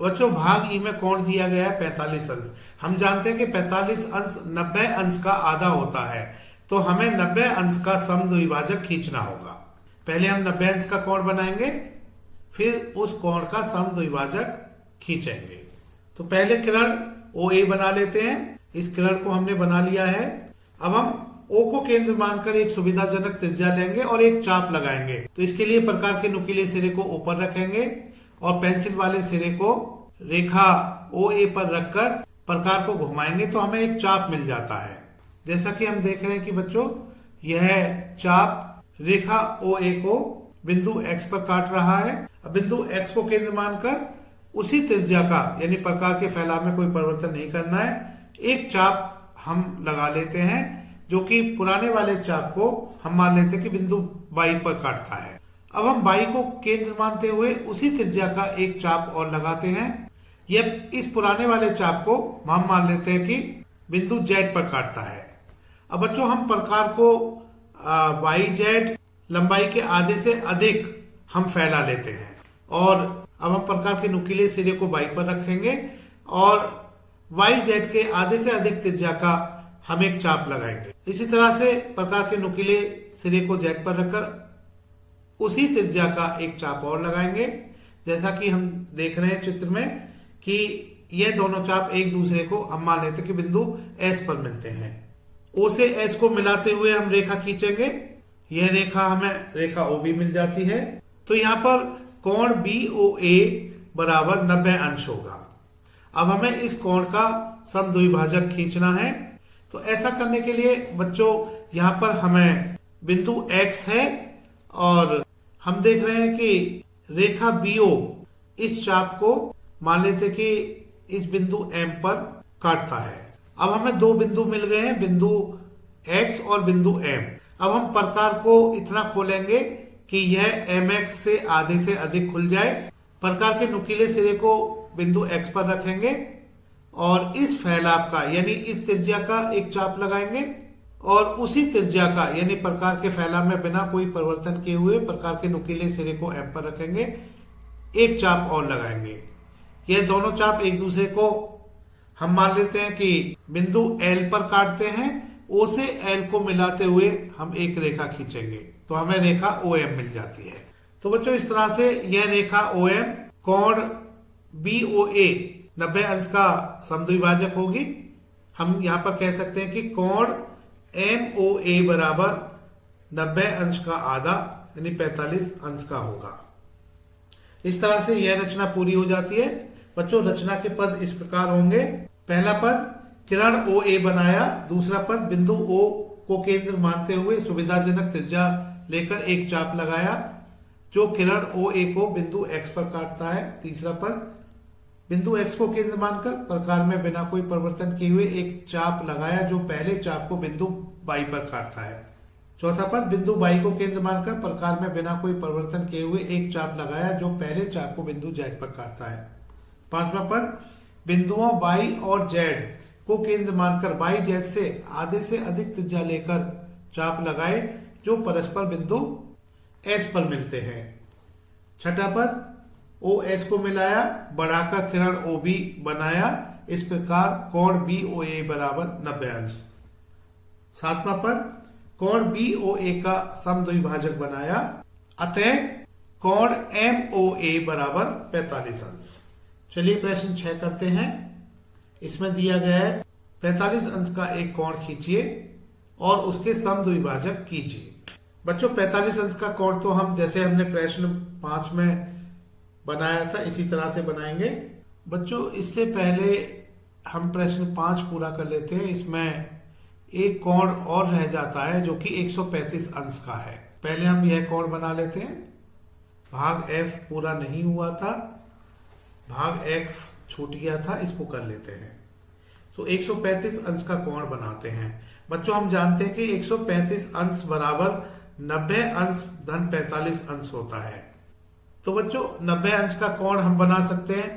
बच्चों भाग ई में कोण दिया गया है 45 अंश। हम जानते हैं कि 45 अंश 90 अंश का आधा होता है, तो हमें 90 अंश का समद्विभाजक खींचना होगा। पहले हम 90 अंश का कोण बनाएंगे, फिर उस कोण का समद्विभाजक खींचेंगे। तो पहले किरण OA बना लेते हैं। इस किरण को हमने बना लिया है। अब हम O को केंद्र मानकर एक सुविधाजनक त्रिज्या लेंगे और एक चाप लगाएंगे। तो इसके लिए प्रकार के नुकीले सिरे को ऊपर रखेंगे और पेंसिल वाले सिरे को रेखा OA पर रखकर प्रकार को घुमाएंगे तो हमें एक चाप मिल जाता है। जैसा कि हम देख रहे हैं कि बच्चों यह चाप रेखा OA को बिंदु X पर काट रहा है। अब बिंदु X को केंद्र मानकर उसी त्रिज्या का यानी प्रकार के फैलाव में कोई परिवर्तन नहीं करना है, एक चाप हम लगा लेते हैं जो कि पुराने वाले चाप को हम मान लेते हैं कि बिंदु Y पर काटता है। अब हम Y को केंद्र मानते हुए उसी त्रिज्या का एक चाप और लगाते हैं। यह इस पुराने वाले चाप को हम मान लेते हैं कि बिंदु Z पर काटता है। अब बच्चों हम प्रकार को YZ लंबाई के आधे से अधिक हम फैला लेते हैं और अब हम प्रकार के नुकीले सिरे को Y पर रखेंगे और YZ के आधे से अधिक त्रिज्या का हम एक चाप लगाएंगे। इसी तरह से प्रकार के नुकीले सिरे को Z पर रखकर उसी त्रिज्या का एक चाप और लगाएंगे। जैसा कि हम देख रहे हैं चित्र में कि यह दोनों चाप एक दूसरे को हम मान लेते हैं कि बिंदु S पर मिलते हैं। O से S को मिलाते हुए हम रेखा खींचेंगे। यह रेखा हमें रेखा OB मिल जाती है। तो यहाँ पर कोण BOA बराबर 90 अंश होगा। अब हमें इस कोण का समद्विभाजक खींचना है। तो ऐसा करने के लिए बच्चों यहाँ पर हमें बिंदु X है और हम देख रहे हैं कि रेखा BO इस चाप को मान लेते कि इस बिंदु M पर काटता है। अब हमें दो बिंदु मिल गए हैं, बिंदु X और बिंदु M। अब हम प्रकार को इतना खोलेंगे कि यह MX से आधे से अधिक खुल जाए। प्रकार के नुकीले सिरे को बिंदु X पर रखेंगे और इस फैलाव का यानी इस त्रिज्या का एक चाप लगाएंगे और उसी त्रिज्या का यानी प्रकार के फैलाव में बिना कोई परिवर्तन किए हुए प्रकार के नुकीले सिरे को M पर रखेंगे, एक चाप और लगाएंगे। यह दोनों चाप एक दूसरे को हम मान लेते हैं कि बिंदु L पर काटते हैं। O से L को मिलाते हुए हम एक रेखा खींचेंगे तो हमें रेखा OM मिल जाती है। तो बच्चों इस तरह से यह रेखा OM कोण BOA 90 अंश का समद्विभाजक होगी। हम यहाँ पर कह सकते हैं कि कोण MOA बराबर 90 अंश का आधा यानी 45 अंश का होगा। इस तरह से यह रचना पूरी हो जाती है। बच्चों रचना के पद इस प्रकार होंगे। पहला पद किरण OA बनाया, दूसरा पद बिंदु O को केंद्र मानते हुए सुविधाजनक त्रिज्या लेकर एक चाप लगाया जो किरण OA को बिंदु X पर काटता है। तीसरा पद बिंदु X को केंद्र मानकर प्रकार में बिना कोई परिवर्तन किए हुए एक चाप लगाया जो पहले चाप को बिंदु Y पर काटता है। चौथा पद बिंदु Y को केंद्र मानकर प्रकार में बिना कोई परिवर्तन किए हुए एक चाप लगाया जो पहले चाप को बिंदु Z पर काटता है। पांचवा पद बिंदुओं Y और Z को केंद्र मानकर YZ से आधे से अधिक त्रिज्या लेकर चाप लगाए जो परस्पर बिंदु S पर मिलते हैं। छठा पद OS को मिलाया, बढ़ाकर किरण OB बनाया। इस प्रकार कोण BOA बराबर 90 अंश। सातवां पद कोण BOA का समद्विभाजक बनाया, अतः कोण MOA बराबर 45 अंश। चलिए प्रश्न 6 करते हैं। इसमें दिया गया है 45 अंश का एक कोण खींचिए और उसके समद्विभाजक कीजिए। बच्चों 45 अंश का कोण तो हम जैसे हमने प्रश्न 5 में बनाया था, इसी तरह से बनाएंगे। बच्चों इससे पहले हम प्रश्न 5 पूरा कर लेते हैं। इसमें एक कोण और रह जाता है जो कि 135 अंश का है। पहले हम यह कोण बना लेते हैं। भाग F पूरा नहीं हुआ था, भाग F छूट गया था, इसको कर लेते हैं। तो 135 अंश का कोण बनाते हैं। बच्चों हम जानते हैं कि 135 अंश बराबर 90 अंश धन 45 अंश होता है। तो बच्चों 90 अंश का कोण हम बना सकते हैं।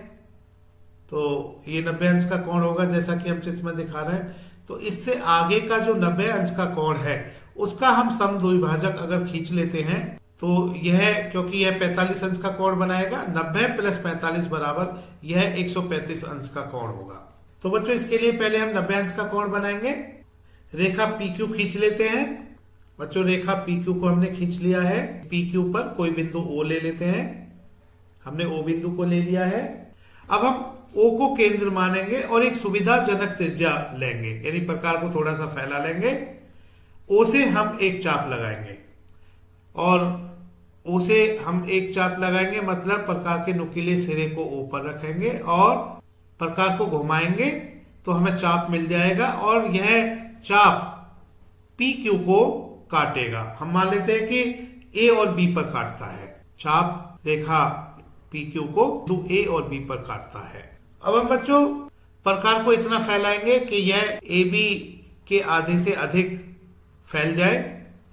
तो ये 90 अंश का कोण होगा जैसा कि हम चित्र में दिखा रहे हैं। तो इससे आगे का जो 90 अंश का कोण है उसका हम समद्विभाजक अगर खींच लेते हैं तो यह, क्योंकि यह 45 अंश का कोण बनाएगा, 90 प्लस 45 बराबर यह 135 अंश का कोण होगा। तो बच्चों इसके लिए पहले हम 90 अंश का कोण बनाएंगे। रेखा PQ खींच लेते हैं। बच्चों रेखा PQ को हमने खींच लिया है। PQ पर कोई बिंदु O ले लेते हैं। हमने O बिंदु को ले लिया है। अब हम O को केंद्र मानेंगे और एक सुविधाजनक त्रिज्या लेंगे, यानी प्रकार को थोड़ा सा फैला लेंगे। O से हम एक चाप लगाएंगे और O से हम एक चाप लगाएंगे मतलब प्रकार के नुकीले सिरे को ऊपर रखेंगे और प्रकार को घुमाएंगे तो हमें चाप मिल जाएगा और यह चाप PQ को काटेगा। हम मान लेते हैं कि A और B पर काटता है। चाप रेखा PQ को बिंदु A और B पर काटता है। अब हम बच्चों प्रकार को इतना फैलाएंगे कि यह AB के आधे से अधिक फैल जाए,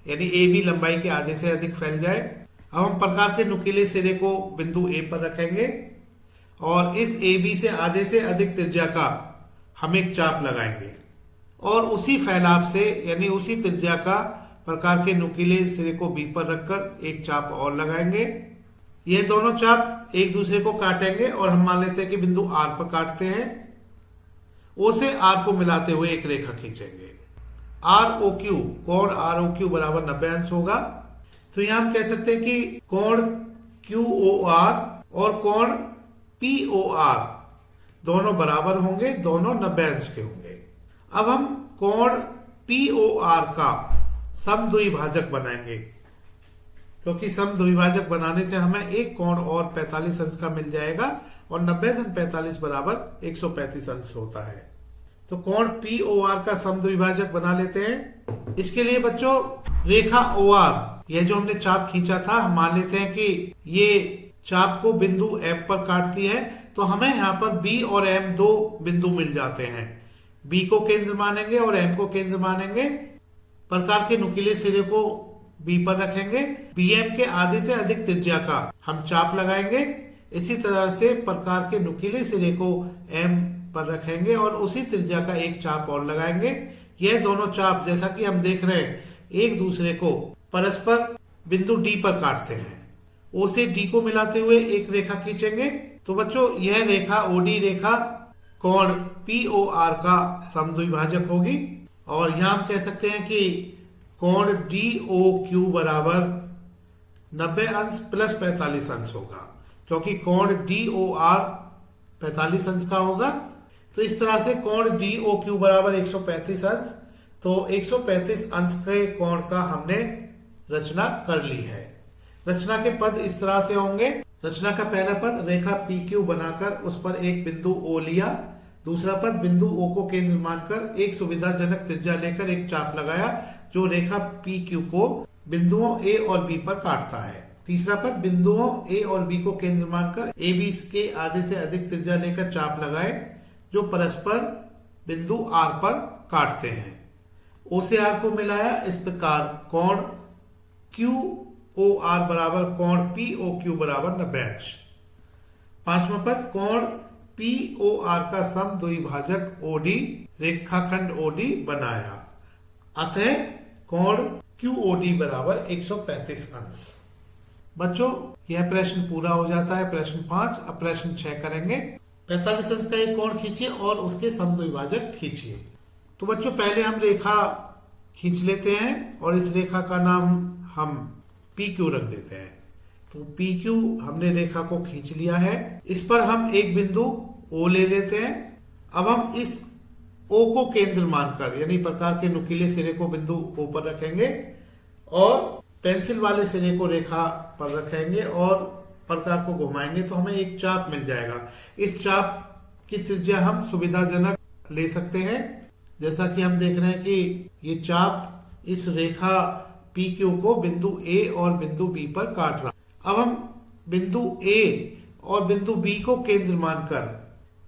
यानी AB लंबाई के आधे से अधिक फैल जाए। अब हम प्रकार के नुकीले सिरे को बिंदु A पर रखेंगे और इस AB से आधे से अधिक त्रिज्या का हम एक चाप लगाएंगे और उसी फैलाव से, यानी उसी त्रिज्या का प्रकार के नुकीले सिरे को B पर रखकर एक चाप और लगाएंगे। ये दोनों चाप एक दूसरे को काटेंगे और हम मान लेते हैं कि बिंदु R पर काटते हैं। O से R को मिलाते हुए एक रेखा खींचेंगे। ROQ, कोण ROQ बराबर 90 अंश होगा। तो यहां हम कह सकते हैं कि कोण QOR और कोण POR दोनों बराबर होंगे, दोनों 90 अंश के होंगे। अब हम कोण POR का समद्विभाजक बनाएंगे, क्योंकि समद्विभाजक बनाने से हमें एक कोण और 45 अंश का मिल जाएगा और 90 धन 45 बराबर 135 अंश होता है। तो कोण POR का समद्विभाजक बना लेते हैं। इसके लिए बच्चों रेखा OR, यह जो हमने चाप खींचा था, हम मान लेते हैं कि ये चाप को बिंदु M पर काटती है। तो हमें यहाँ पर B और M दो बिंदु मिल जाते हैं। B को केंद्र मानेंगे और M को केंद्र मानेंगे। प्रकार के नुकीले सिरे को B पर रखेंगे। BM के आधे से अधिक त्रिज्या का हम चाप लगाएंगे। इसी तरह से प्रकार के नुकीले सिरे को M पर रखेंगे और उसी त्रिज्या का एक चाप और लगाएंगे। यह दोनों चाप, जैसा कि हम देख रहे हैं, एक दूसरे को परस्पर बिंदु D पर काटते हैं। O से D को मिलाते हुए एक रेखा खींचेंगे। तो बच्चों यह रेखा OD रेखा कोण POR का समद्विभाजक होगी और यहां हम कह सकते हैं कि कोण DOQ बराबर 90 अंश प्लस 45 अंश होगा, क्योंकि कोण DOR 45 अंश का होगा। तो इस तरह से कोण DOQ बराबर 135 अंश। तो 135 अंश के कोण का हमने रचना कर ली है। रचना के पद इस तरह से होंगे। रचना का पहला पद रेखा PQ बनाकर उस पर एक बिंदु O लिया। दूसरा पद बिंदु O को केंद्र मानकर एक सुविधाजनक त्रिज्या लेकर एक चाप लगाया जो रेखा PQ को बिंदुओं A और B पर काटता है। तीसरा पद बिंदुओं A और B को केंद्र मानकर AB के आधे से अधिक त्रिज्या लेकर चाप लगाए जो परस्पर बिंदु R पर काटते हैं। O से R को मिलाया। इस प्रकार कोण QOR बराबर कोण POQ बराबर 90 अंश। पांचवा पद कोण POR का समद्विभाजक OD रेखाखंड OD बनाया। अतः कोण QOD बराबर 135 अंश। बच्चों यह प्रश्न पूरा हो जाता है, प्रश्न 5। अब प्रश्न 6 करेंगे। 45 अंश का एक कोण खींचिए और उसके समद्विभाजक खींचिए। तो बच्चों पहले हम रेखा खींच लेते हैं और इस रेखा का नाम हम PQ रख देते हैं। तो PQ हमने रेखा को खींच लिया है। इस पर हम एक बिंदु O ले लेते हैं। अब हम इस O को केंद्र मानकर, यानी प्रकार के नुकीले सिरे को बिंदु O पर रखेंगे और पेंसिल वाले सिरे को रेखा पर रखेंगे और प्रकार को घुमाएंगे तो हमें एक चाप मिल जाएगा। इस चाप की त्रिज्या हम सुविधाजनक ले सकते हैं। जैसा कि हम देख रहे हैं कि ये चाप इस रेखा पी क्यू को बिंदु ए और बिंदु बी पर काट रहा है। अब हम बिंदु ए और बिंदु बी को केंद्र मानकर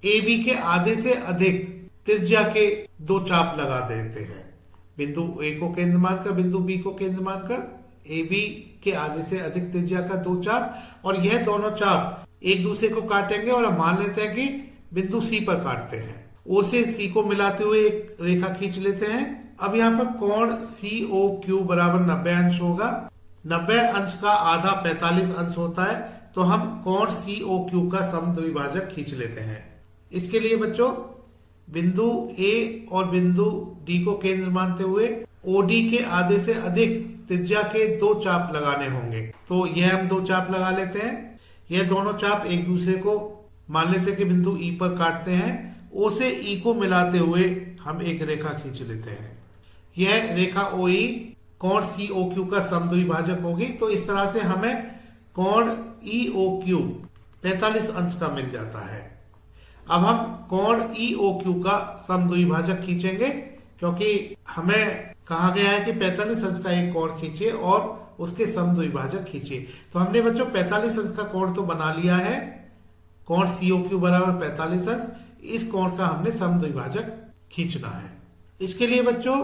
ए बी के आधे से अधिक त्रिज्या के दो चाप लगा देते हैं। बिंदु ए को केंद्र मानकर बिंदु बी को केंद्र मानकर ए बी के आधे से अधिक त्रिज्या का दो चाप, और यह दोनों चाप एक दूसरे को काटेंगे और हम मान लेते हैं कि बिंदु सी पर काटते हैं। ओ से सी को मिलाते हुए एक रेखा खींच लेते हैं। अब यहाँ पर कोण सी ओ क्यू बराबर 90 अंश होगा। 90 अंश का आधा 45 अंश होता है, तो हम कोण सी ओ क्यू का समद्विभाजक खींच लेते हैं। इसके लिए बच्चों बिंदु ए और बिंदु डी को केंद्र मानते हुए ओडी के आधे से अधिक त्रिज्या के दो चाप लगाने होंगे। तो यह हम दो चाप लगा लेते हैं। यह दोनों चाप एक दूसरे को मान लेते हैं कि बिंदु ई पर काटते हैं। ओ से ई को मिलाते हुए हम एक रेखा खींच लेते हैं। यह रेखा ओ ई कोण सी ओ क्यू का समद्विभाजक होगी। तो इस तरह से हमें कोण ई ओ क्यू 45 अंश का मिल जाता है। अब हम कोण ई ओ क्यू का समद्विभाजक खींचेंगे, क्योंकि हमें कहा गया है कि 45 अंश का एक कोण खींचिए और उसके समद्विभाजक खींचिए। तो हमने बच्चों 45 अंश का कोण तो बना लिया है। कोण सी ओ क्यू बराबर 45 अंश। इस कोण का हमने समद्विभाजक खींचना है। इसके लिए बच्चों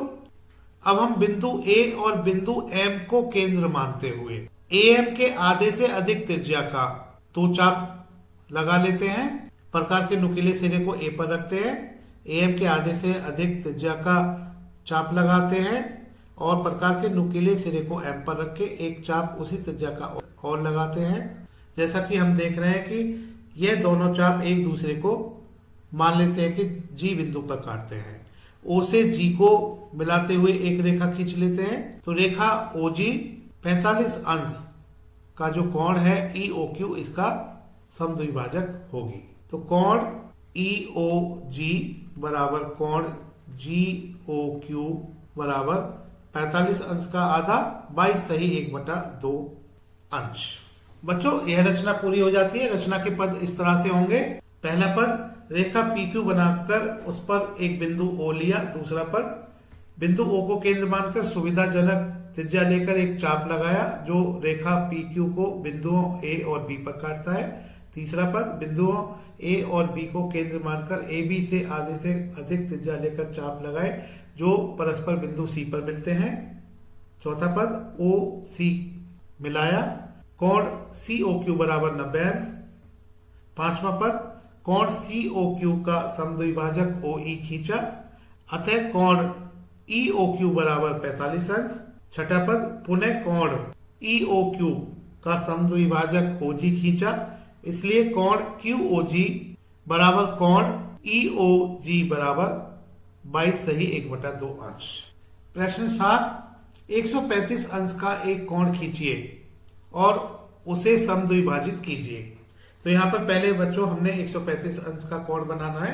अब हम बिंदु ए और बिंदु एम को केंद्र मानते हुए ए एम के आधे से अधिक त्रिज्या का दो चाप लगा लेते हैं। प्रकार के नुकीले सिरे को ए पर रखते हैं, ए एम के आधे से अधिक त्रिज्या का चाप लगाते हैं और प्रकार के नुकीले सिरे को एम पर रख के एक चाप उसी त्रिज्या का और लगाते हैं। जैसा कि हम देख रहे हैं कि यह दोनों चाप एक दूसरे को मान लेते हैं कि जी बिंदु पर काटते हैं। ओ से जी को मिलाते हुए एक रेखा खींच लेते हैं। तो रेखा ओ जी 45 अंश का जो कोण है ई ओ क्यू, इसका समद्विभाजक होगी। तो कोण ई ओ जी बराबर कोण जी ओ क्यू बराबर 45 अंश का आधा 22 सही 1/2 अंश। बच्चों यह रचना पूरी हो जाती है। रचना के पद इस तरह से होंगे। पहला पद रेखा पी क्यू बनाकर उस पर एक बिंदु ओ लिया। दूसरा पद बिंदु ओ को केंद्र मानकर सुविधाजनक त्रिज्या लेकर एक चाप लगाया जो रेखा पी क्यू को बिंदुओं ए और बी पर काटता है। तीसरा पद बिंदुओं ए और बी को केंद्र मानकर ए बी से आधे से अधिक त्रिज्या लेकर चाप लगाए जो परस्पर बिंदु सी पर मिलते हैं। चौथा पद ओ सी मिलाया, कोण सी ओ क्यू बराबर 90 अंश। पांचवा पद कोण सी ओ क्यू का समद्विभाजक ओ ई खींचा, अतः कोण ई ओ क्यू बराबर 45 अंश। छठा पद पुनः कोण ई ओ क्यू का समद्विभाजक ओ जी खींचा, इसलिए कोण क्यू ओ जी बराबर कोण ई ओ जी बराबर 22 सही 1/2 अंश। प्रश्न 7, 135 अंश का एक कोण खींचिए और उसे समद्विभाजित कीजिए। तो यहाँ पर पहले बच्चों हमने 135 अंश का कोण बनाना है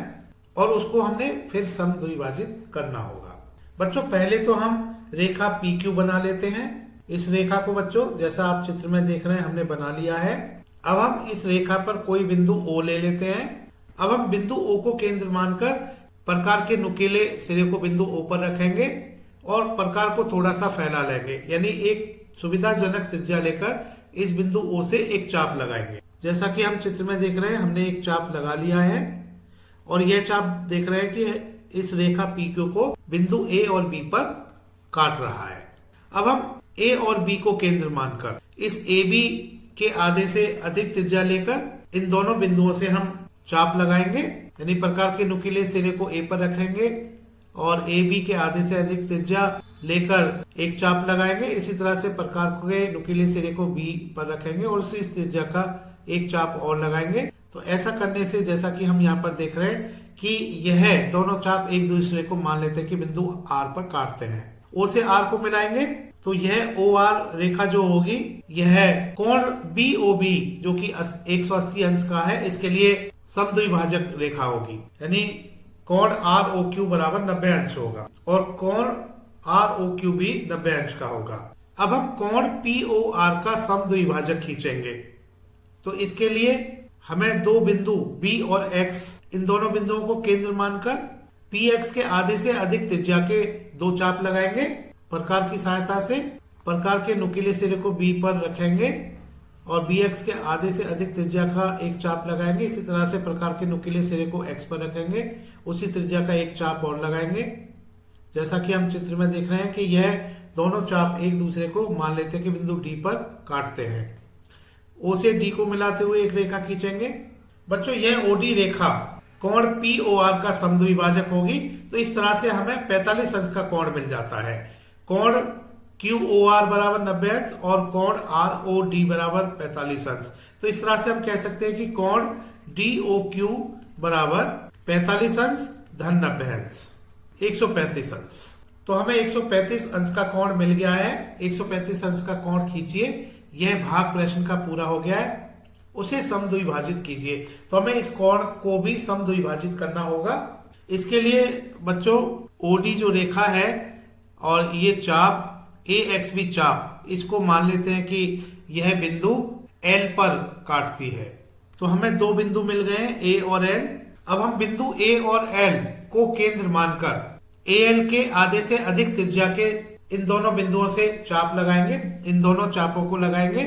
और उसको हमने फिर समद्विभाजित करना होगा। बच्चों पहले तो हम रेखा पी क्यू बना लेते हैं। इस रेखा को बच्चों जैसा आप चित्र में देख रहे हैं हमने बना लिया है। अब हम इस रेखा पर कोई बिंदु ओ ले लेते हैं। अब हम बिंदु ओ को केंद्र मानकर प्रकार के नुकीले सिरे को बिंदु ओ पर रखेंगे और प्रकार को थोड़ा सा फैला लेंगे, यानी एक सुविधाजनक त्रिज्या लेकर इस बिंदु ओ से एक चाप लगाएंगे। जैसा कि हम चित्र में देख रहे हैं हमने एक चाप लगा लिया है और यह चाप देख रहे हैं कि इस रेखा पी क्यू को बिंदु ए और बी पर काट रहा है। अब हम ए और बी को केंद्र मानकर इस ए बी के आधे से अधिक त्रिज्या लेकर इन दोनों बिंदुओं से हम चाप लगाएंगे, यानी प्रकार के नुकीले सिरे को ए पर रखेंगे और ए बी के आधे से अधिक त्रिज्या लेकर एक चाप लगाएंगे। इसी तरह से प्रकार के नुकीले सिरे को बी पर रखेंगे और उसी त्रिज्या का एक चाप और लगाएंगे। तो ऐसा करने से जैसा कि हम यहाँ पर देख रहे हैं कि यह दोनों चाप एक दूसरे को मान लेते हैं कि बिंदु आर पर काटते हैं। ओ से आर को मिलाएंगे तो यह ओ आर रेखा जो होगी यह कोण बी ओ बी जो कि 180 अंश का है, इसके लिए समद्विभाजक रेखा होगी, यानी कोण आर ओ क्यू बराबर 90 अंश होगा और कोण आर ओ क्यू भी 90 अंश का होगा। अब हम कोण पी ओ आर का समद्विभाजक खींचेंगे। तो इसके लिए हमें दो बिंदु B और X, इन दोनों बिंदुओं को केंद्र मानकर PX के आधे से अधिक त्रिज्या के दो चाप लगाएंगे। प्रकार की सहायता से प्रकार के नुकीले सिरे को B पर रखेंगे और BX के आधे से अधिक त्रिज्या का एक चाप लगाएंगे। इसी तरह से प्रकार के नुकीले सिरे को X पर रखेंगे, उसी त्रिज्या का एक चाप और लगाएंगे। जैसा कि हम चित्र में देख रहे हैं कि यह दोनों चाप एक दूसरे को मान लेते हैं कि बिंदु D पर काटते हैं। O से D को मिलाते हुए एक रेखा खींचेंगे। बच्चों, यह OD रेखा कोण POR का समद्विभाजक होगी। तो इस तरह से हमें 45 अंश का कोण मिल जाता है। कोण QOR बराबर 90 अंश और कोण ROD बराबर 45 अंश। तो इस तरह से हम कह सकते हैं कि कोण DOQ बराबर 45 अंश धन 90 अंश, 135 अंश। तो हमें 135 अंश का कोण मिल गया है। 135 अंश का कोण खींचिए। यह भाग प्रश्न का पूरा हो गया है। उसे समद्विभाजित कीजिए। तो हमें इस कोण को भी समद्विभाजित करना होगा। इसके लिए बच्चों OD जो रेखा है और ये चाप AXB चाप, इसको मान लेते हैं कि यह बिंदु L पर काटती है। तो हमें दो बिंदु मिल गए हैं A और L। अब हम बिंदु A और L को केंद्र मानकर AL के आधे से अधिक त्रिज्या के इन दोनों बिंदुओं से चाप लगाएंगे। इन दोनों चापों को लगाएंगे।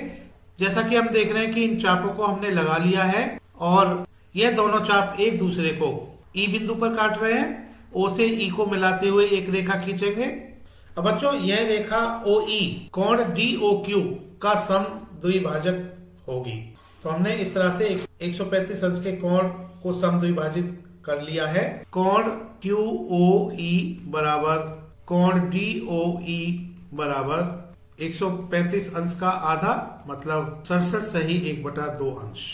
जैसा कि हम देख रहे हैं कि इन चापों को हमने लगा लिया है और यह दोनों चाप एक दूसरे को E बिंदु पर काट रहे हैं। O से E को मिलाते हुए एक रेखा खींचेंगे। अब बच्चों, यह रेखा OE कोण DOQ का समद्विभाजक होगी। तो हमने इस तरह से 135 अंश के कोण को समद्विभाजित कर लिया है। कोण QOE बराबर कोण DOE बराबर 135 अंश का आधा, मतलब 67 सही 1/2 अंश।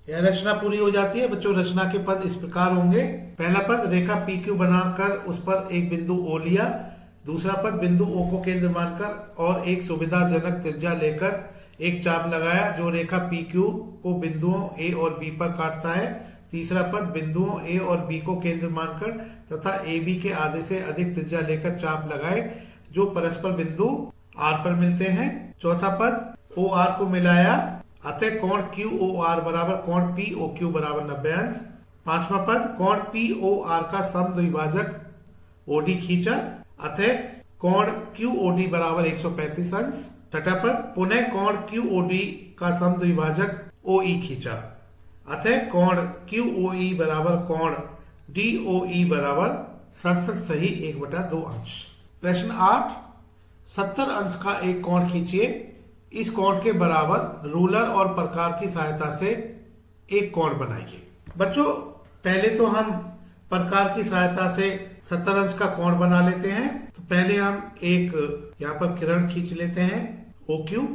यह रचना पूरी हो जाती है। बच्चों, रचना के पद इस प्रकार होंगे। पहला पद, रेखा PQ बनाकर उस पर एक बिंदु O लिया। दूसरा पद, बिंदु O को केंद्र मानकर और एक सुविधाजनक त्रिज्या लेकर एक चाप लगाया जो रेखा PQ को बिंदुओं A और B पर काटता है। तीसरा पद, बिंदुओं A और B को केंद्र मानकर तथा AB के आधे से अधिक त्रिज्या लेकर चाप लगाए जो परस्पर बिंदु R पर मिलते हैं। चौथा पद, OR को मिलाया, अतः कोण QOR बराबर कोण POQ बराबर 90 अंश। पांचवा पद, कोण POR का समद्विभाजक OD खींचा, अतः कोण QOD बराबर 135 अंश। छठा पद, पुनः कोण QOD का समद्विभाजक OE खींचा, अतः कोण QOE बराबर कोण DOE बराबर 67 सही 1/2 अंश। प्रश्न 8, 70 अंश का एक कोण खींचिए। इस कोण के बराबर रूलर और प्रकार की सहायता से एक कोण बनाइए। बच्चों, पहले तो हम प्रकार की सहायता से 70 अंश का कोण बना लेते हैं। तो पहले हम एक यहाँ पर किरण खींच लेते हैं OQ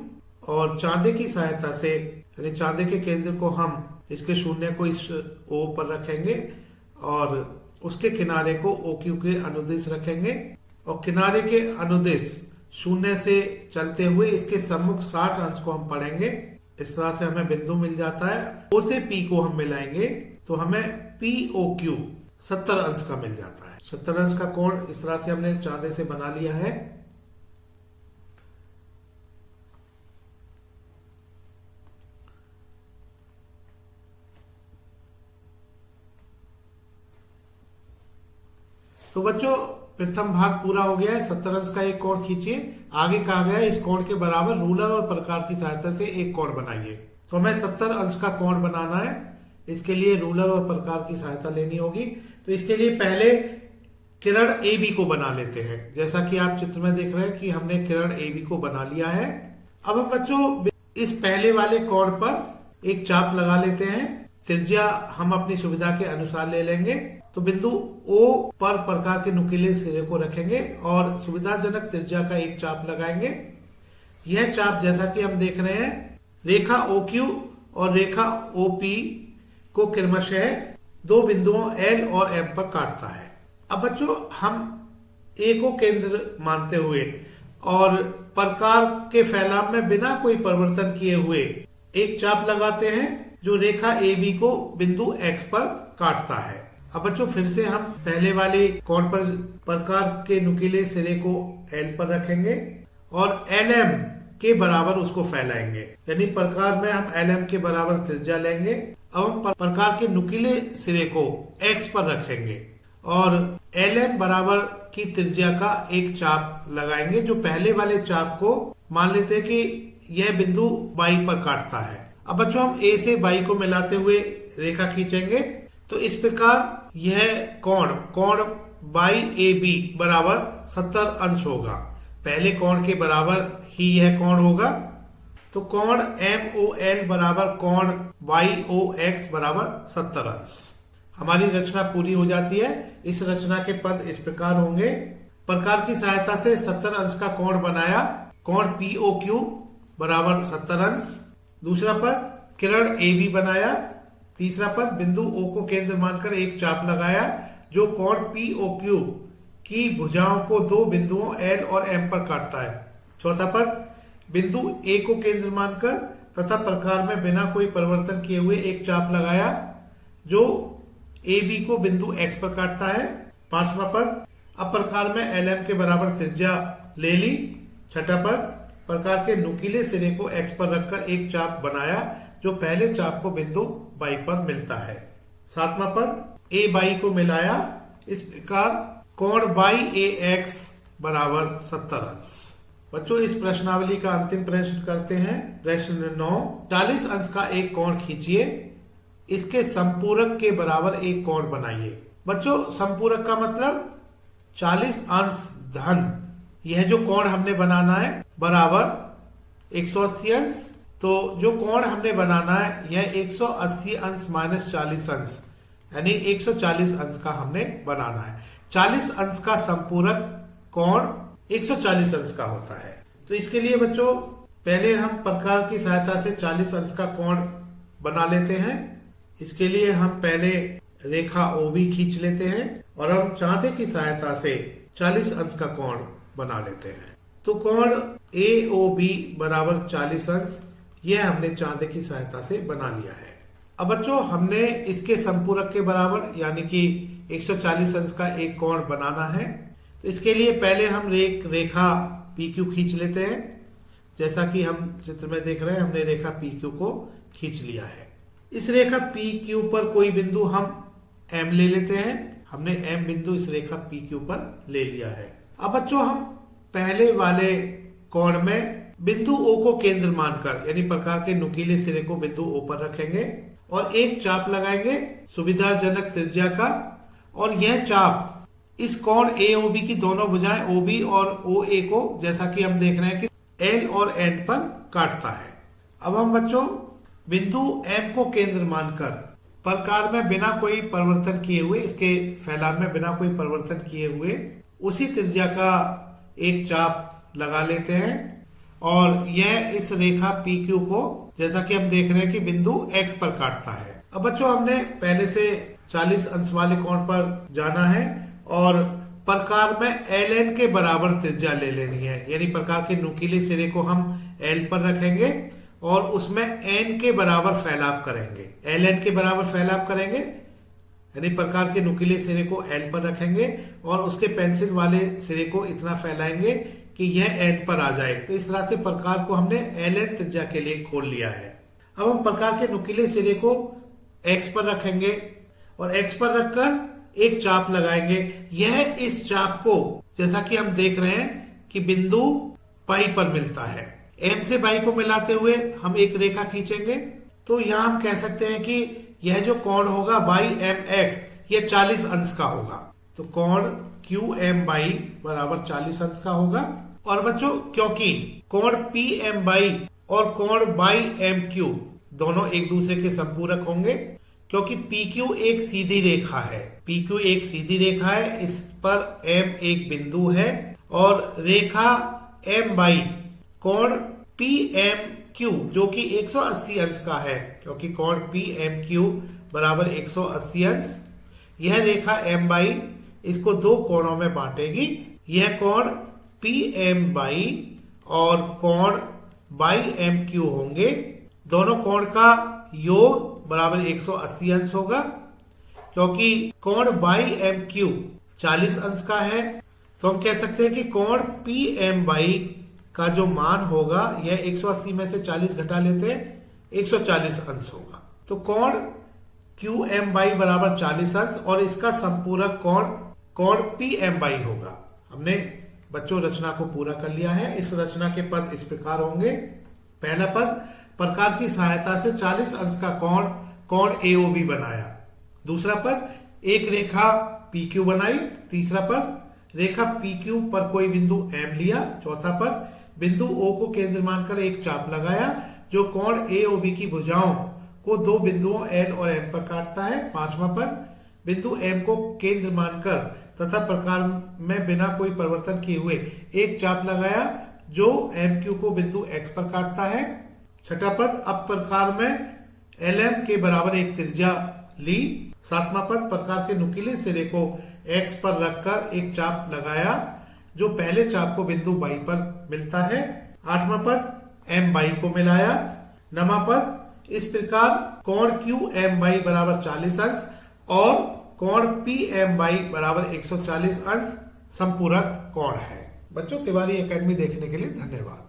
और चांदे की सहायता से, यानी चांदे के केंद्र को हम इसके शून्य को इस O पर रखेंगे और उसके किनारे को OQ के अनुदिश रखेंगे और किनारे के अनुदिश शून्य से चलते हुए इसके सम्मुख 60 अंश को हम पढ़ेंगे। इस तरह से हमें बिंदु मिल जाता है। O से P को हम मिलाएंगे तो हमें POQ 70 अंश का मिल जाता है। 70 अंश का कोण इस तरह से हमने चांदे से बना लिया है। तो बच्चों, प्रथम भाग पूरा हो गया है। 70 अंश का एक कोण खींचिए। आगे कहा गया है इस कोण के बराबर रूलर और प्रकार की सहायता से एक कोण बनाइए। तो हमें 70 अंश का कोण बनाना है। इसके लिए रूलर और प्रकार की सहायता लेनी होगी। तो इसके लिए पहले किरण AB को बना लेते हैं। जैसा कि आप चित्र में देख रहे हैं कि हमने किरण AB को बना लिया है। अब हम बच्चों इस पहले वाले कोण पर एक चाप लगा लेते हैं। त्रिज्या हम अपनी सुविधा के अनुसार ले लेंगे। तो बिंदु O पर प्रकार के नुकीले सिरे को रखेंगे और सुविधाजनक त्रिज्या का एक चाप लगाएंगे। यह चाप, जैसा कि हम देख रहे हैं, रेखा OQ और रेखा OP को क्रमशः दो बिंदुओं L और M पर काटता है। अब बच्चों, हम A को केंद्र मानते हुए और प्रकार के फैलाव में बिना कोई परिवर्तन किए हुए एक चाप लगाते हैं जो रेखा AB को बिंदु X पर काटता है। अब बच्चों, फिर से हम पहले वाले कोण पर प्रकार के नुकीले सिरे को L पर रखेंगे और LM के बराबर उसको फैलाएंगे। यानी प्रकार में हम LM के बराबर त्रिज्या लेंगे। अब हम प्रकार के नुकीले सिरे को X पर रखेंगे और LM बराबर की त्रिज्या का एक चाप लगाएंगे, जो पहले वाले चाप को मान लेते हैं कि यह बिंदु बाई पर काटता है। अब बच्चों हम A से बाई को मिलाते हुए रेखा खींचेंगे, तो इस प्रकार यह कोण बाई AB बराबर 70 अंश होगा। पहले कोण के बराबर ही यह कोण होगा। तो कोण MOL बराबर कोण YOX बराबर 70 अंश। हमारी रचना पूरी हो जाती है। इस रचना के पद इस प्रकार होंगे। प्रकार की सहायता से 70 अंश का कोण बनाया, कोण POQ बराबर 70 अंश। दूसरा पद किरण AB बनाया। तीसरा पद बिंदु O को केंद्र मानकर एक चाप लगाया, जो कोण POQ की भुजाओं को दो बिंदुओं L और M पर काटता है। चौथा पद बिंदु A को केंद्र मानकर तथा प्रकार में बिना कोई परिवर्तन किए हुए एक चाप लगाया, जो AB को बिंदु X पर काटता है। पांचवा पद अब प्रकार में LM के बराबर त्रिज्या ले ली। छठा पद प्रकार के नुकीले सिरे को X पर रखकर एक चाप बनाया, जो पहले चाप को बिंदु बाई पर मिलता है। सातवां पद A बाई को मिलाया। इस प्रकार कोण बाई AX बराबर 70 अंश। बच्चों इस प्रश्नावली का अंतिम प्रश्न करते हैं। प्रश्न 9, 40 अंश का एक कोण खींचिए, इसके संपूरक के बराबर एक कोण बनाइए। बच्चों संपूरक का मतलब 40 अंश धन, यह जो कोण हमने बनाना है बराबर 180 अंश। तो जो कोण हमने बनाना है यह 180 अंश माइनस 40 अंश, यानी 140 अंश का हमने बनाना है। 40 अंश का संपूरक कोण 140 अंश का होता है। तो इसके लिए बच्चों पहले हम प्रकार की सहायता से 40 अंश का कोण बना लेते हैं। इसके लिए हम पहले रेखा OB खींच लेते हैं और हम चांदे की सहायता से 40 अंश का कोण बना लेते हैं। तो कोण AOB बराबर 40 अंश, यह हमने चांदे की सहायता से बना लिया है। अब बच्चों हमने इसके संपूरक के बराबर यानी कि 140 अंश का एक कोण बनाना है। तो इसके लिए पहले हम रेखा PQ खींच लेते हैं। जैसा कि हम चित्र में देख रहे हैं, हमने रेखा PQ को खींच लिया है। इस रेखा PQ पर कोई बिंदु हम M ले लेते हैं। हमने M बिंदु इस रेखा PQ पर ले लिया है। अब बच्चों हम पहले वाले कोण में बिंदु O को केंद्र मानकर यानी प्रकार के नुकीले सिरे को बिंदु O पर रखेंगे और एक चाप लगाएंगे सुविधाजनक त्रिज्या का, और यह चाप इस कोण AOB की दोनों भुजाएं OB और OA को, जैसा कि हम देख रहे हैं कि L और N पर काटता है। अब हम बच्चों बिंदु M को केंद्र मानकर प्रकार में बिना कोई परिवर्तन किए हुए, इसके फैलाव में बिना कोई परिवर्तन किए हुए उसी त्रिज्या का एक चाप लगा लेते हैं और यह इस रेखा PQ को, जैसा कि हम देख रहे हैं कि बिंदु X पर काटता है। अब बच्चों हमने पहले से 40 अंश वाले कोण पर जाना है और प्रकार में LN के बराबर त्रिज्या ले लेनी है, यानी प्रकार के नुकीले सिरे को हम L पर रखेंगे और उसमें N के बराबर फैलाव करेंगे। LN के बराबर फैलाव करेंगे यानी प्रकार के नुकीले सिरे को L पर रखेंगे और उसके पेंसिल वाले सिरे को इतना फैलाएंगे कि यह N पर आ जाए। तो इस तरह से प्रकार को हमने LN त्रिज्या के लिए खोल लिया है। अब हम प्रकार के नुकीले सिरे को X पर रखेंगे और X पर रखकर एक चाप लगाएंगे। यह इस चाप को, जैसा कि हम देख रहे हैं कि बिंदु पाई पर मिलता है। M से बाई को मिलाते हुए हम एक रेखा खींचेंगे। तो यहां हम कह सकते हैं कि यह जो कोण होगा बाई MX यह 40 अंश का होगा। तो कोण QM बाई बराबर 40 अंश का होगा। और बच्चों क्योंकि कोण PM बाई और कोण बाई MQ दोनों एक दूसरे के संपूरक होंगे, क्योंकि PQ एक सीधी रेखा है, PQ एक सीधी रेखा है, इस पर M एक बिंदु है और रेखा M बाई कोण PMQ जो कि 180 अंश का है, क्योंकि कोण PMQ बराबर 180 अंश, यह रेखा M बाई इसको दो कोणों में बांटेगी। यह कोण PM बाई और कोण बाई MQ होंगे। दोनों कोण का योग बराबर 180 अंश होगा। क्योंकि कोण बाई MQ 40 अंश का है, तो हम कह सकते हैं कि कोण PM बाई का जो मान होगा यह 180 में से 40 घटा लेते 140 अंश होगा। तो कोण QMY बराबर 40 अंश और इसका संपूरक कोण PMY होगा। हमने बच्चों रचना को पूरा कर लिया है। इस रचना के पद इस प्रकार होंगे। पहला पद, प्रकार की सहायता से 40 अंश का कोण AOB बनाया। दूसरा पद, एक रेखा PQ बनाई। तीसरा पद, रेखा PQ पर कोई बिंदु M लिया। चौथा पद, बिंदु O को केंद्र मानकर एक चाप लगाया जो कोण AOB की भुजाओं को दो बिंदुओं L और M पर काटता है। पांचवा पद, बिंदु M को केंद्र मानकर तथा प्रकार में बिना कोई परिवर्तन किए हुए एक चाप लगाया जो MQ को बिंदु X पर काटता है। छठा पद, अब प्रकार में LM के बराबर एक त्रिज्या ली। सातवां पद, प्रकार के नुकीले सिरे को X पर रखकर एक चाप लगाया जो पहले चाप को बिंदु Y पर मिलता है। आठवां पद, MY को मिलाया। नवां पद, इस प्रकार कोण QMY बराबर 40 अंश और कोण PMY बराबर 140 अंश संपूरक कोण है। बच्चों, तिवारी एकेडमी देखने के लिए धन्यवाद।